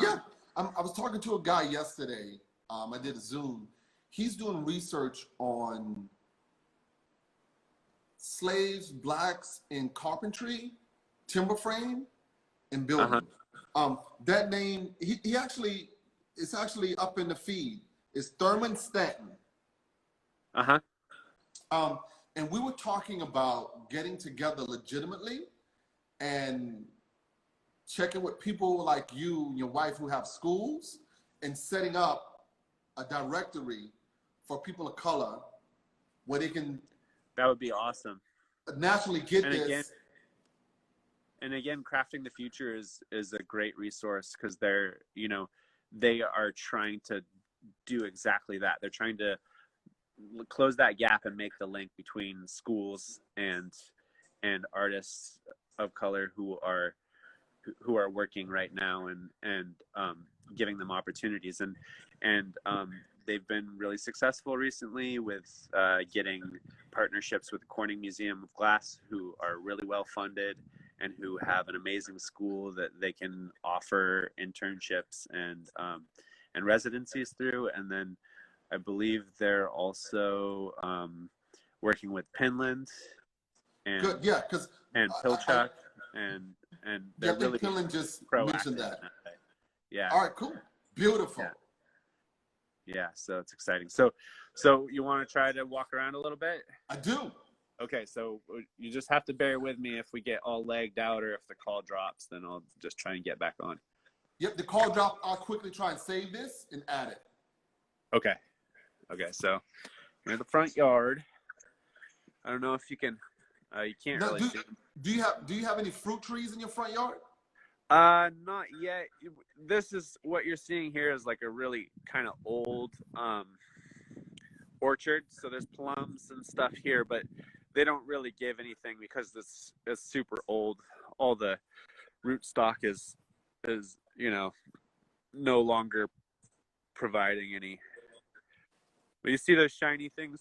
Yeah, I was talking to a guy yesterday. I did a Zoom. He's doing research on slaves, blacks in carpentry, timber frame, and building. That name, he actually, it's actually up in the feed. It's Thurman Stanton. And we were talking about getting together legitimately and checking with people like you and your wife who have schools and setting up a directory for people of color where they can That would be awesome. naturally get And this. Again, Crafting the Future is a great resource because they're, they are trying to do exactly that. They're trying to close that gap and make the link between schools and artists of color who are working right now, and giving them opportunities, and they've been really successful recently with getting partnerships with the Corning Museum of Glass, who are really well funded and who have an amazing school that they can offer internships and residencies through. And then I believe they're also working with Pinland and Good, yeah, because Pilchuck, and they're really Pinland just proactive mentioned that. in that way. Yeah. All right, cool, beautiful. Yeah, so it's exciting. So you want to try to walk around a little bit? I do. Okay, so you just have to bear with me if we get all legged out, or if the call drops, then I'll just try and get back on. Yep, the call dropped. I'll quickly try and save this and add it. Okay, so we're in the front yard. I don't know if you can. You can't Now, really see. do you have any fruit trees in your front yard? Not yet. This is what you're seeing here is like a really kind of old orchard. So there's plums and stuff here, but they don't really give anything because this is super old. All the rootstock is no longer providing any. But you see those shiny things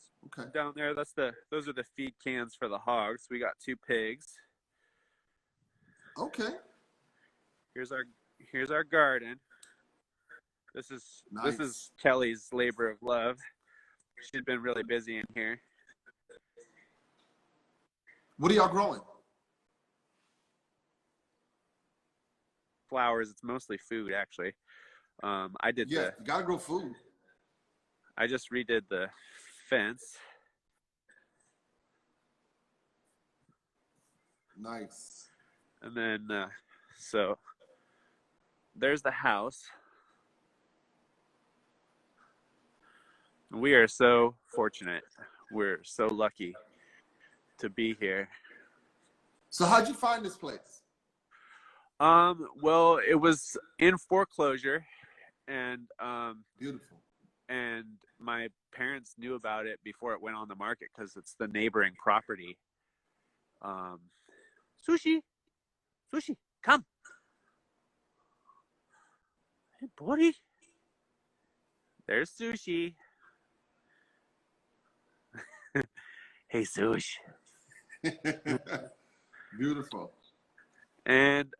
down there? Those are the feed cans for the hogs. We got 2 pigs. Okay. Here's our garden. This is Kelly's labor of love. She's been really busy in here. What are y'all growing? Flowers. It's mostly food, actually. I did you gotta grow food. I just redid the fence. Nice. And then, so there's the house. We are so fortunate. We're so lucky to be here. So how'd you find this place? Well, it was in foreclosure, and Beautiful. and my parents knew about it before it went on the market because it's the neighboring property. Sushi, come. Hey, buddy. There's Sushi. Hey, Sush. Beautiful. And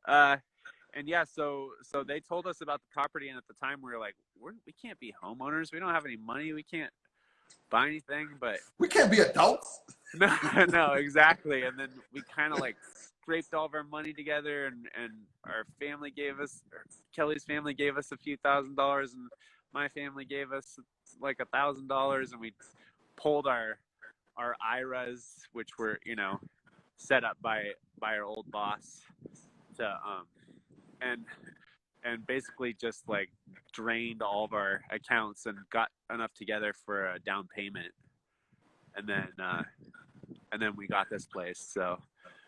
yeah, so they told us about the property, and at the time we were like, we can't be homeowners. We don't have any money. We can't buy anything. But we can't be adults. No, exactly. And then we kind of like scraped all of our money together, and our family Kelly's family gave us a few $1,000s, and my family gave us like $1,000, and we pulled our IRAs, which were set up by our old boss, to and basically just like drained all of our accounts and got enough together for a down payment, and then we got this place. So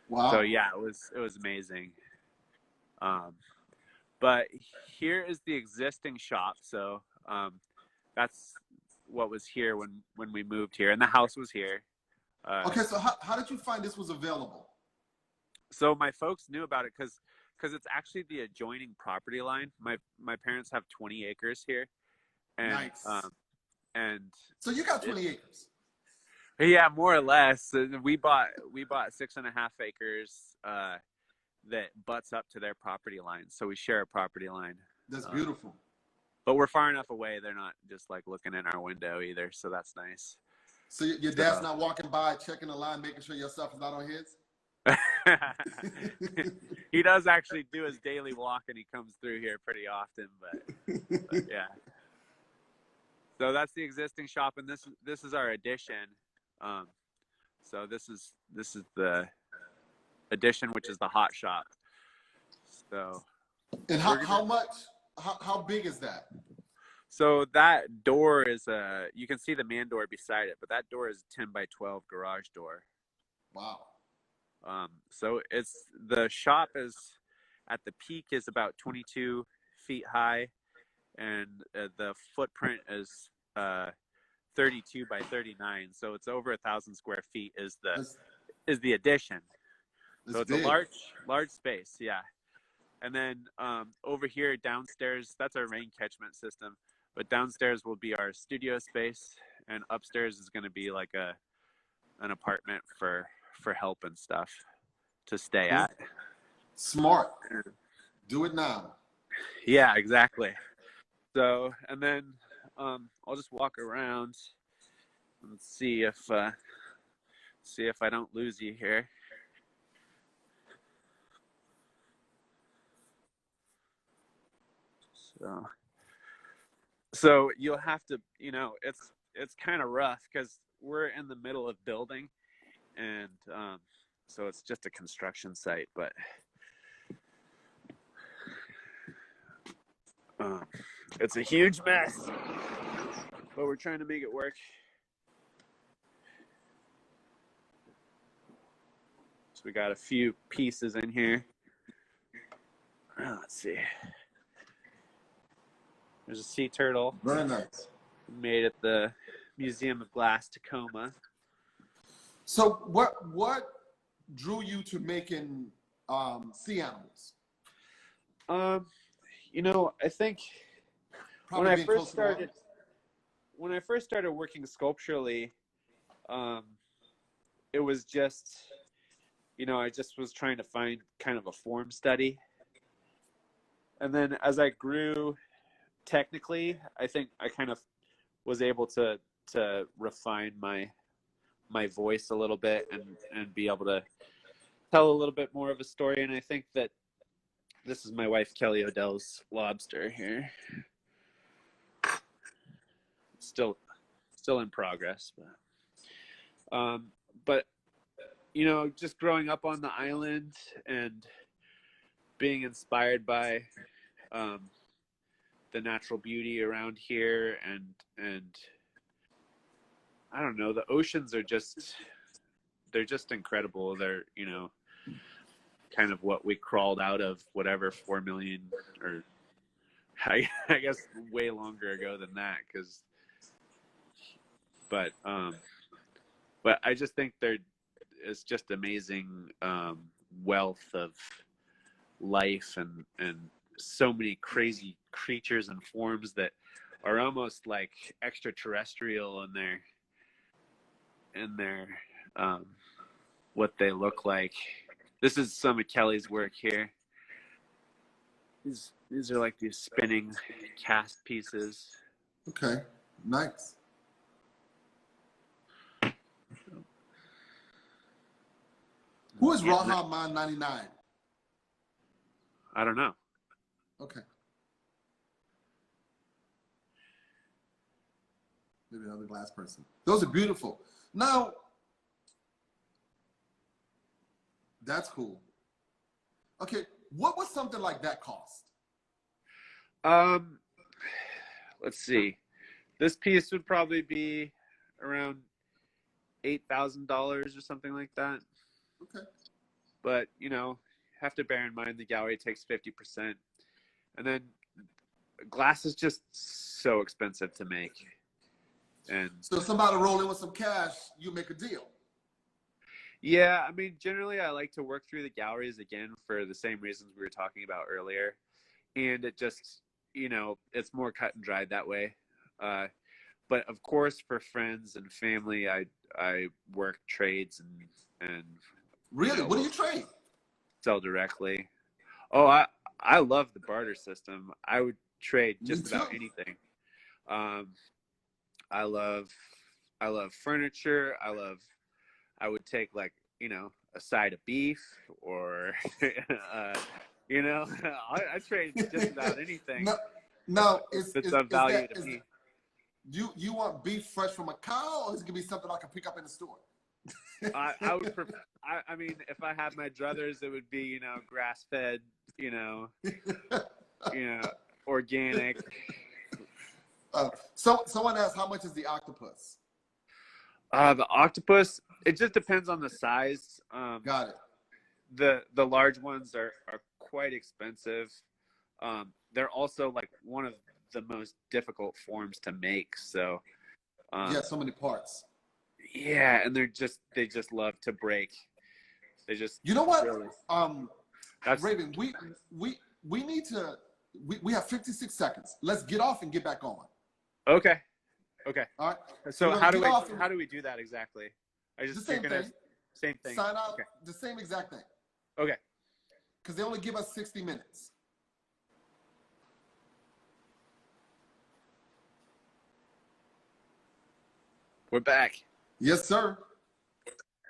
wow. So yeah, it was amazing. But here is the existing shop. So that's what was here when we moved here, and the house was here. Okay, so how did you find this was available? So my folks knew about it because it's actually the adjoining property line. My parents have 20 acres here, and nice. And so you got 20 acres. Yeah, more or less. We bought 6.5 acres that butts up to their property line, so we share a property line. That's beautiful. But we're far enough away; they're not just like looking in our window either, so that's nice. So your dad's not walking by, checking the line, making sure your stuff is not on his? He does actually do his daily walk, and he comes through here pretty often, but yeah. So that's the existing shop, and this is our addition. So this is the addition, which is the hot shop. So and how big is that? So that door is you can see the man door beside it, but that door is a 10 by 12 garage door. Wow. So the shop is at the peak is about 22 feet high, and the footprint is 32 by 39. So it's over 1,000 square feet is the addition. So it's big. a large space, yeah. And then over here downstairs, that's our rain catchment system. But downstairs will be our studio space, and upstairs is going to be like an apartment for help and stuff to stay at. Smart. Do it now. Yeah, exactly. So, and then I'll just walk around and see if I don't lose you here. So you'll have to, it's kind of rough because we're in the middle of building, and so it's just a construction site, but it's a huge mess, but we're trying to make it work. So we got a few pieces in here. Let's see. There's a sea turtle. Very nice. Made at the Museum of Glass, Tacoma. So what drew you to making sea animals? I think when I first started working sculpturally, it was just, I just was trying to find kind of a form study. And then as I grew technically, I think I kind of was able to refine my voice a little bit and be able to tell a little bit more of a story. And I think that this is my wife Kelly Odell's lobster here. Still in progress, but just growing up on the island and being inspired by the natural beauty around here, and I don't know, the oceans are they're just incredible. They're kind of what we crawled out of, whatever 4 million, or I guess way longer ago than that, but I just think it's just amazing wealth of life and so many crazy creatures and forms that are almost like extraterrestrial in their what they look like. This is some of Kelly's work here. These are like these spinning cast pieces. Okay, nice. Who is Raha Man 99? I don't know. Okay. Maybe another glass person. Those are beautiful. Now, that's cool. Okay, what would something like that cost? Let's see. This piece would probably be around $8,000 or something like that. Okay. But, have to bear in mind the gallery takes 50%. And then glass is just so expensive to make. And so somebody roll in with some cash, you make a deal. Yeah, I mean, generally I like to work through the galleries again for the same reasons we were talking about earlier. And it just, it's more cut and dried that way. But of course, for friends and family, I work trades and really, what do you trade? Sell directly. Oh, I love the barter system. I would trade just about anything. I love furniture. I would take a side of beef or I trade just about anything. No, it's of value to me. You want beef fresh from a cow, or is it gonna be something I can pick up in the store? I would prefer. I mean, if I had my druthers, it would be grass fed, organic. So someone asked, how much is the octopus? The octopus, it just depends on the size. Got it. The large ones are quite expensive. They're also like one of the most difficult forms to make. So Yeah, so many parts. yeah, and they just love to break. They just You know what? really, Raven, we need to. We have 56 seconds. Let's get off and get back on. okay. All right. So we're how gonna do get off how do we do that exactly? the same thing. Same thing. Sign out. Okay. The same exact thing. Okay. Because they only give us 60 minutes. We're back. Yes, sir.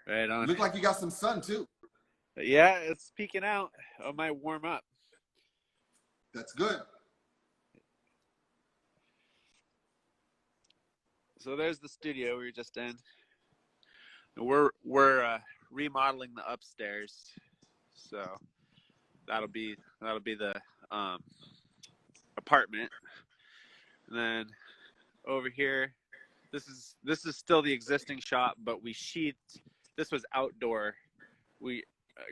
Right on. Look like you got some sun too. Yeah, it's peeking out. I might warm up. That's good. So there's the studio we were just in. We're remodeling the upstairs, so that'll be the apartment. And then over here, this is still the existing shop, but we sheathed. This was outdoor. We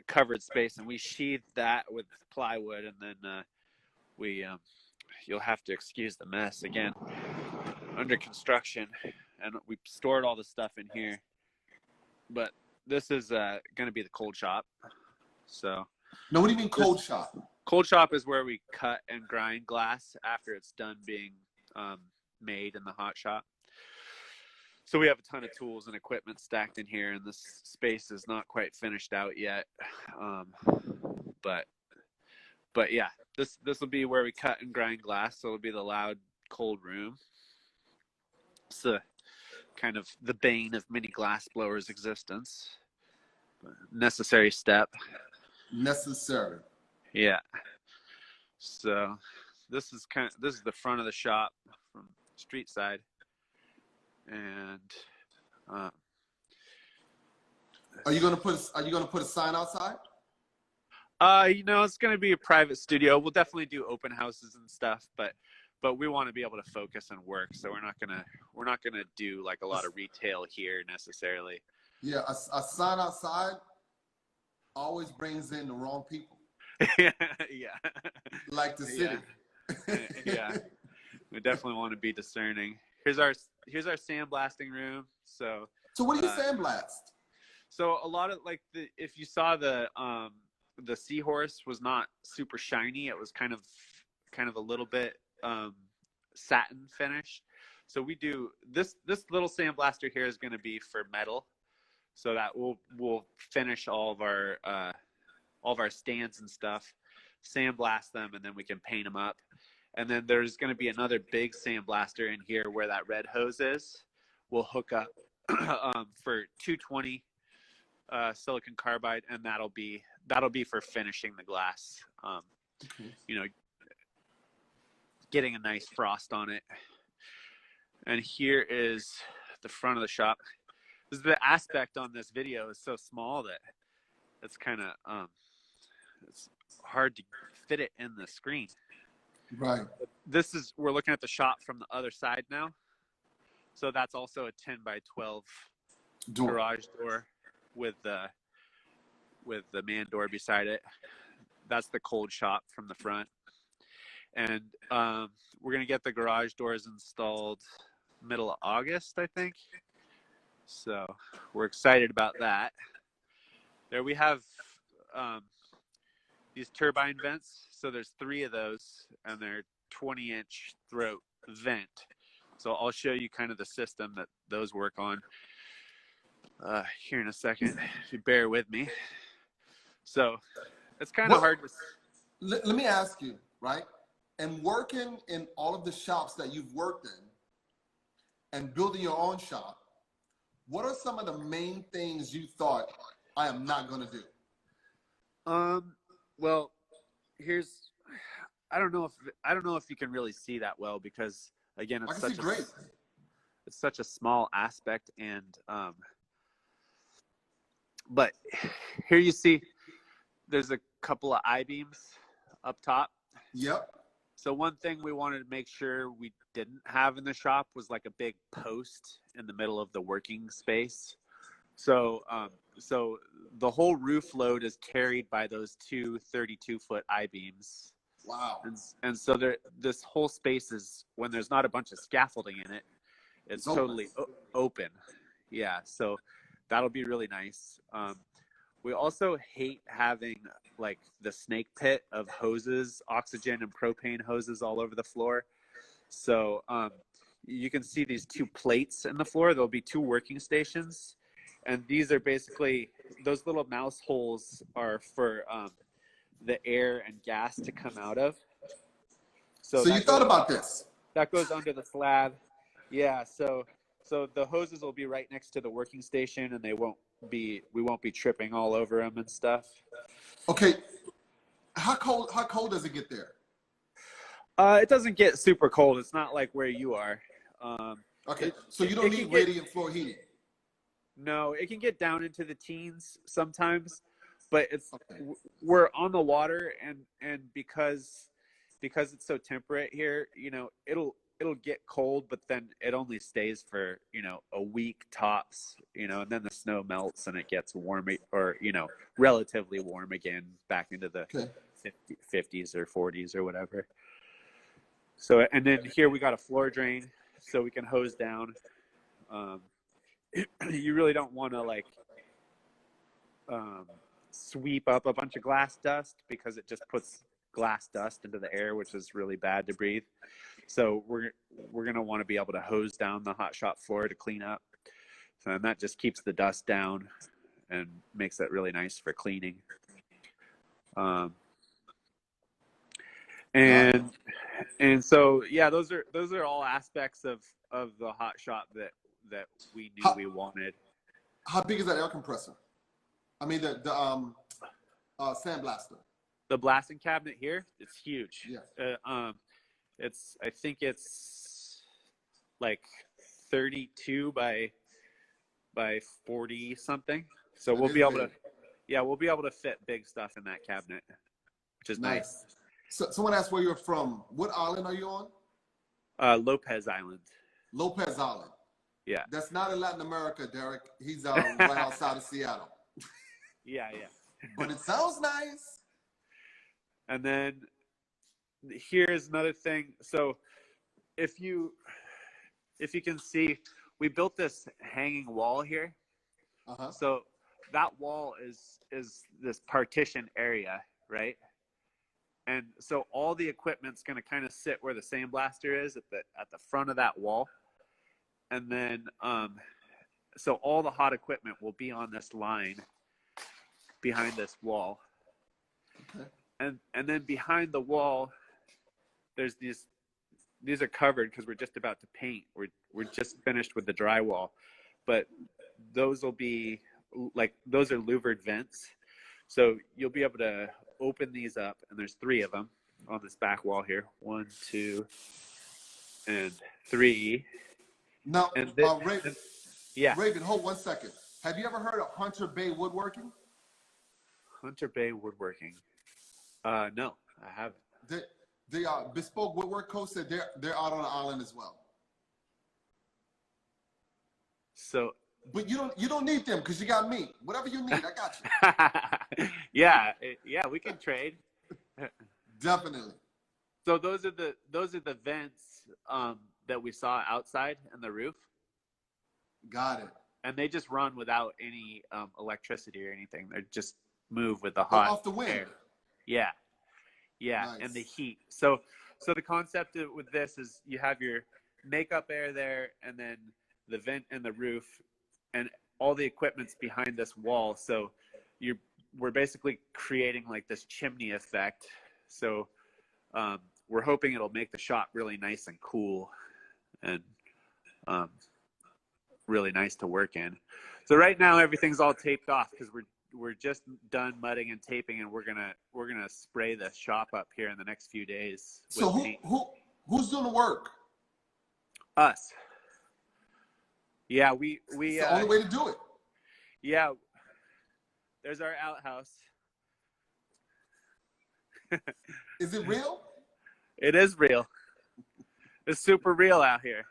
covered space, and we sheathed that with plywood, and then you'll have to excuse the mess again. Under construction, and we stored all the stuff in here. But this is going to be the cold shop. So No, what do you mean cold shop? cold shop is where we cut and grind glass after it's done being made in the hot shop. So we have a ton of tools and equipment stacked in here, and this space is not quite finished out yet. But yeah, this will be where we cut and grind glass. So it'll be the loud, cold room. It's kind of the bane of mini glass blowers' existence. Necessary step. Necessary. Yeah. So this is the front of the shop from street side, and Are you gonna put a sign outside? it's gonna be a private studio. We'll definitely do open houses and stuff, but we want to be able to focus and work, so we're not gonna do like a lot of retail here necessarily. Yeah, a sign outside always brings in the wrong people. Yeah. Like the city. Yeah. We definitely want to be discerning. Here's our sandblasting room. So what do you sandblast? So a lot of if you saw the seahorse was not super shiny. It was kind of a little bit satin finish. So we do this little sandblaster here is going to be for metal, so that we'll finish all of our stands and stuff, sandblast them, and then we can paint them up. And then there's going to be another big sandblaster in here where that red hose is. We'll hook up for 220 silicon carbide, and that'll be for finishing the glass. Getting a nice frost on it. And here is the front of the shop. The aspect on this video is so small that it's kind of it's hard to fit it in the screen. Right. We're looking at the shop from the other side now. So that's also a 10 by 12 garage door with the man door beside it. That's the cold shop from the front. And we're going to get the garage doors installed middle of August, I think. So we're excited about that. There we have these turbine vents. So there's 3 of those, and they're 20-inch throat vent. So I'll show you kind of the system that those work on here in a second, if you bear with me. So it's kind of hard to... Let me ask you, right? And working in all of the shops that you've worked in and building your own shop, what are some of the main things you thought, I am not going to do? Well, I don't know if you can really see that well, because again, it's such a small aspect, and but here you see there's a couple of I-beams up top. Yep. So one thing we wanted to make sure we didn't have in the shop was like a big post in the middle of the working space. So so the whole roof load is carried by those two 32-foot I-beams. Wow. And so this whole space is, when there's not a bunch of scaffolding in it, it's totally open. Yeah, so that'll be really nice. We also hate having like the snake pit of hoses, oxygen and propane hoses all over the floor. So you can see these two plates in the floor. There'll be two working stations. And these are basically, those little mouse holes are for the air and gas to come out of. So you thought about this? That goes under the slab. Yeah, so the hoses will be right next to the working station, and we won't be tripping all over them and stuff. Okay. How cold does it get there? It doesn't get super cold. It's not like where you are. Okay, so you don't need radiant floor heating. No, it can get down into the teens sometimes, but we're on the water, and because it's so temperate here, you know, it'll get cold, but then it only stays for, you know, a week tops, you know, and then the snow melts and it gets warm, or, you know, relatively warm again, back into the 50s or 40s or whatever. So, and then here we got a floor drain so we can hose down. You really don't want to like sweep up a bunch of glass dust, because it just puts glass dust into the air, which is really bad to breathe. So we're gonna want to be able to hose down the hot shop floor to clean up. So, and that just keeps the dust down and makes it really nice for cleaning. And so yeah, those are all aspects of the hot shop that we knew we wanted. How big is that air compressor? I mean the sandblaster. The blasting cabinet here, it's huge. Yeah. I think it's like 32 by 40 something. So we'll be able to fit big stuff in that cabinet, which is nice. So someone asked where you're from. What island are you on? Lopez Island. Lopez Island. Yeah. That's not in Latin America, Derek. He's right outside of Seattle. Yeah. But it sounds nice. And then here's another thing. So if you can see, we built this hanging wall here. Uh-huh. So that wall is this partition area, right? And so all the equipment's going to kind of sit where the sandblaster is at the front of that wall. And then so all the hot equipment will be on this line behind this wall. Okay. And then behind the wall, there's these are covered because we're just about to paint. We're just finished with the drywall, but those will be like, those are louvered vents. So you'll be able to open these up, and there's 3 of them on this back wall here. 1, 2, and 3. Now, and Raven, yeah. Raven, hold 1 second. Have you ever heard of Hunter Bay Woodworking? Hunter Bay Woodworking. No, I haven't. They are Bespoke Woodwork Co. said they're out on the island as well. So, but you don't need them because you got me. Whatever you need, I got you. yeah, we can trade. Definitely. So those are the vents that we saw outside in the roof. Got it. And they just run without any electricity or anything. They just move with the hot off the wind. air. Yeah. Nice. And the heat. So the concept with this is you have your makeup air there, and then the vent and the roof, and all the equipment's behind this wall. So we're basically creating like this chimney effect. So we're hoping it'll make the shop really nice and cool, and really nice to work in. So right now everything's all taped off because we're just done mudding and taping, and we're gonna spray the shop up here in the next few days. So who's doing the work? Us. Yeah, we it's the only way to do it. Yeah. There's our outhouse. Is it real? It is real. It's super real out here.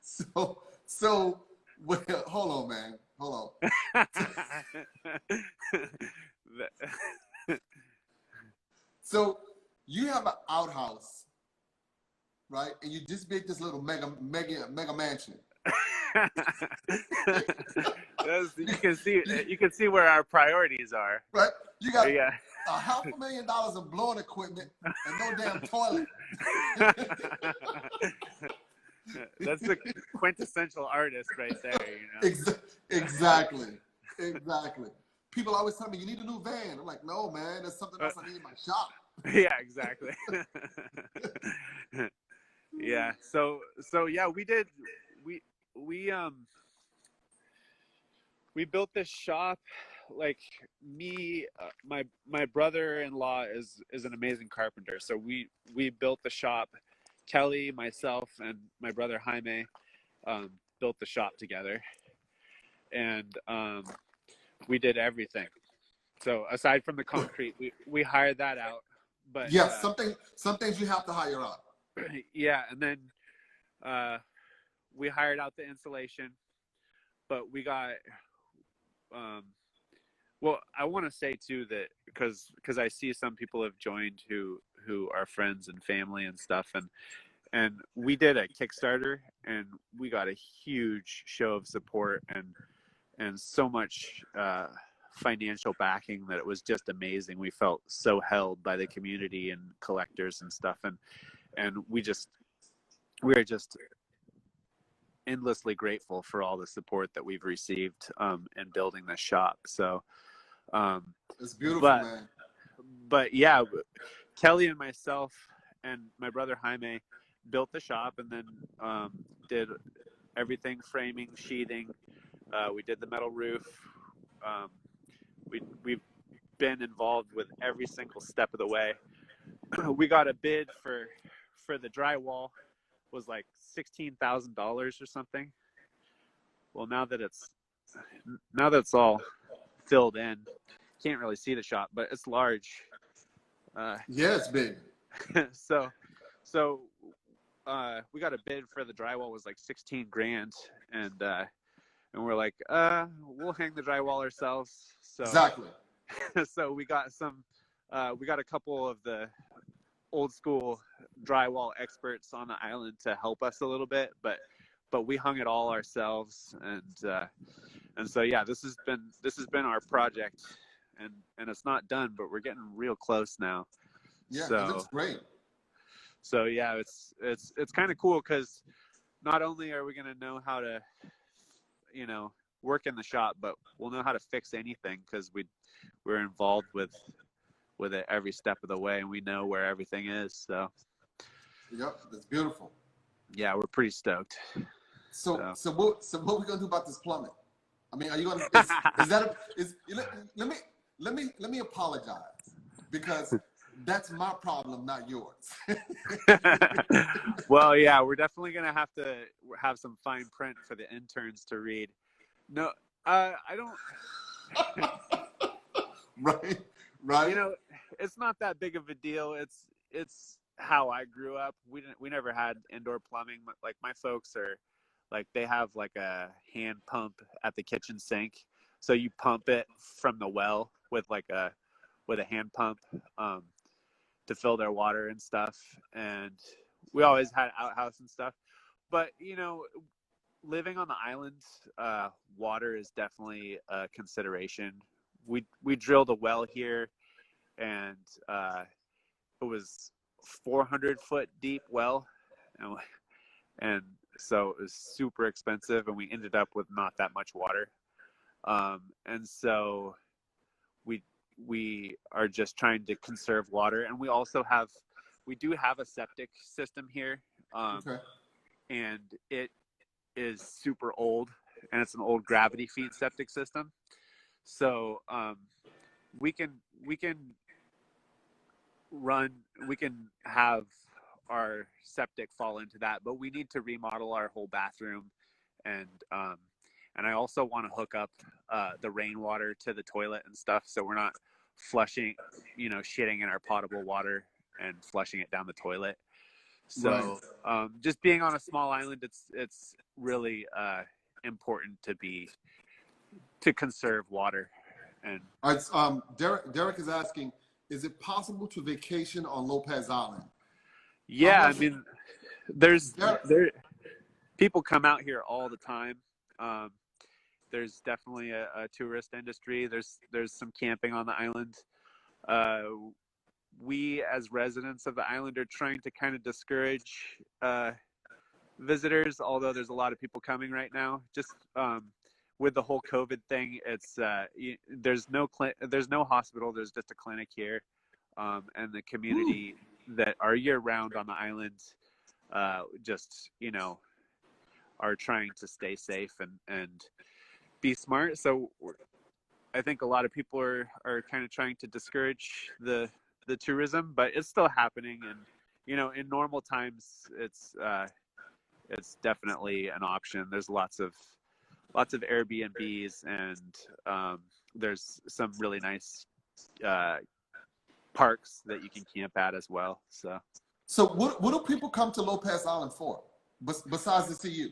So, well, hold on, man. Hold on. So you have an outhouse, right? And you just built this little mega mansion. You can see where our priorities are. Right? You got Yeah. $500,000 in blowing equipment and no damn toilet. That's the quintessential artist right there, you know. Exactly. People always tell me, you need a new van. I'm like, no, man, there's something else I need in my shop. Yeah, exactly. Yeah. So yeah, we built this shop. Like me, my brother-in-law is an amazing carpenter. So we built the shop. Kelly, myself, and my brother Jaime built the shop together, and we did everything. So aside from the concrete, we hired that out. But yes, some things you have to hire out. Yeah, and then we hired out the insulation, but we got well, I want to say too that because I see some people have joined who are friends and family and stuff, and we did a Kickstarter and we got a huge show of support and so much financial backing that it was just amazing. We felt so held by the community and collectors and stuff, and we are just endlessly grateful for all the support that we've received in building this shop. So it's beautiful, man. But yeah, Kelly and myself and my brother Jaime built the shop, and then did everything: framing, sheathing. We did the metal roof. We've been involved with every single step of the way. We got a bid for the drywall, was like $16,000 or something. Well, now that it's all filled in, can't really see the shop, but it's large. Yeah, it's big. So we got a bid for the drywall, was like 16 grand, and we're like, we'll hang the drywall ourselves. So exactly. So we got a couple of the old school drywall experts on the island to help us a little bit, but we hung it all ourselves, and so yeah, this has been our project, and it's not done, but we're getting real close now. Yeah, so, it looks great. So yeah, it's kind of cool because not only are we gonna know how to, work in the shop, but we'll know how to fix anything because we're involved with it every step of the way, and we know where everything is. So yep, that's beautiful. Yeah, we're pretty stoked. So what are we gonna do about this plumbing? I mean, are you gonna let me apologize, because that's my problem, not yours. Well, yeah, we're definitely gonna have to have some fine print for the interns to read. No, I don't. Right. It's not that big of a deal. It's how I grew up. We never had indoor plumbing. Like my folks are, like they have like a hand pump at the kitchen sink, so you pump it from the well with a hand pump to fill their water and stuff. And we always had outhouse and stuff. But living on the island, water is definitely a consideration. We drilled a well here, and it was 400-foot deep well, and so it was super expensive, and we ended up with not that much water, and so we are just trying to conserve water. And we do have a septic system here, Okay. and it is super old, and it's an old gravity feed septic system. So we can have our septic fall into that, but we need to remodel our whole bathroom, and I also want to hook up the rainwater to the toilet and stuff, so we're not flushing, shitting in our potable water and flushing it down the toilet. So just being on a small island, it's really important to conserve water. And all right, Derek is asking, is it possible to vacation on Lopez Island? yeah, I mean, there's Derek, people come out here all the time. There's definitely a tourist industry. There's some camping on the island. We as residents of the island are trying to kind of discourage visitors, although there's a lot of people coming right now. Just with the whole COVID thing, it's there's no hospital. There's just a clinic here, and the community that are year round on the island just are trying to stay safe and be smart. So I think a lot of people are kind of trying to discourage the tourism, but it's still happening. And in normal times, it's definitely an option. There's lots of Airbnbs, and there's some really nice parks that you can camp at as well. So what do people come to Lopez Island for, besides to see you?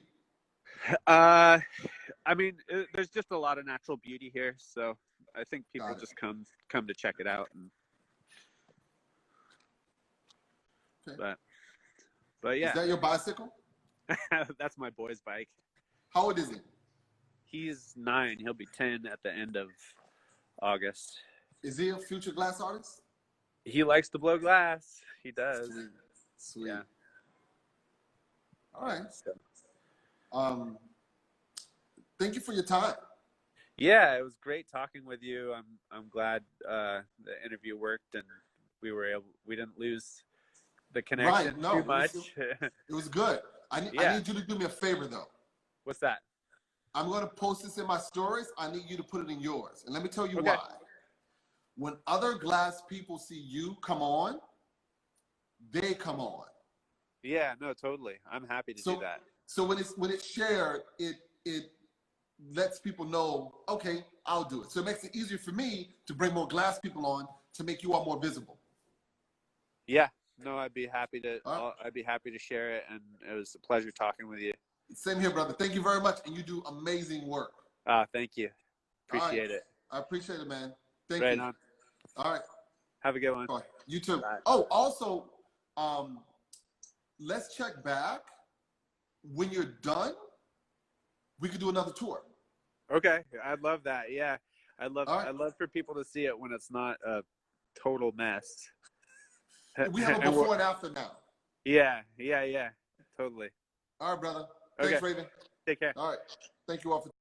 I mean, there's just a lot of natural beauty here, so I think people just come to check it out. Okay. But yeah. Is that your bicycle? That's my boy's bike. How old is he? He's 9. He'll be 10 at the end of August. Is he a future glass artist? He likes to blow glass. He does. Sweet. Yeah. All right. Thank you for your time. Yeah, it was great talking with you. I'm glad the interview worked and we didn't lose the connection too much. It was good. I need you to do me a favor though. What's that? I'm going to post this in my stories. I need you to put it in yours. And let me tell you why. When other glass people see you come on, they come on. Yeah, no, totally. I'm happy to do that. So when it's shared, it lets people know, okay, I'll do it. So it makes it easier for me to bring more glass people on to make you all more visible. Yeah, no, I'd be happy to share it, and it was a pleasure talking with you. Same here, brother. Thank you very much, and you do amazing work. Thank you. Appreciate it. I appreciate it, man. Thank you. On. All right. Have a good one. Right. You too. Bye. Oh, also, let's check back. When you're done, we could do another tour. Okay, I'd love that. Yeah, I'd love for people to see it when it's not a total mess. We have a before and after now. Yeah, totally. All right, brother. Okay. Thanks, Raven. Take care. All right. Thank you all for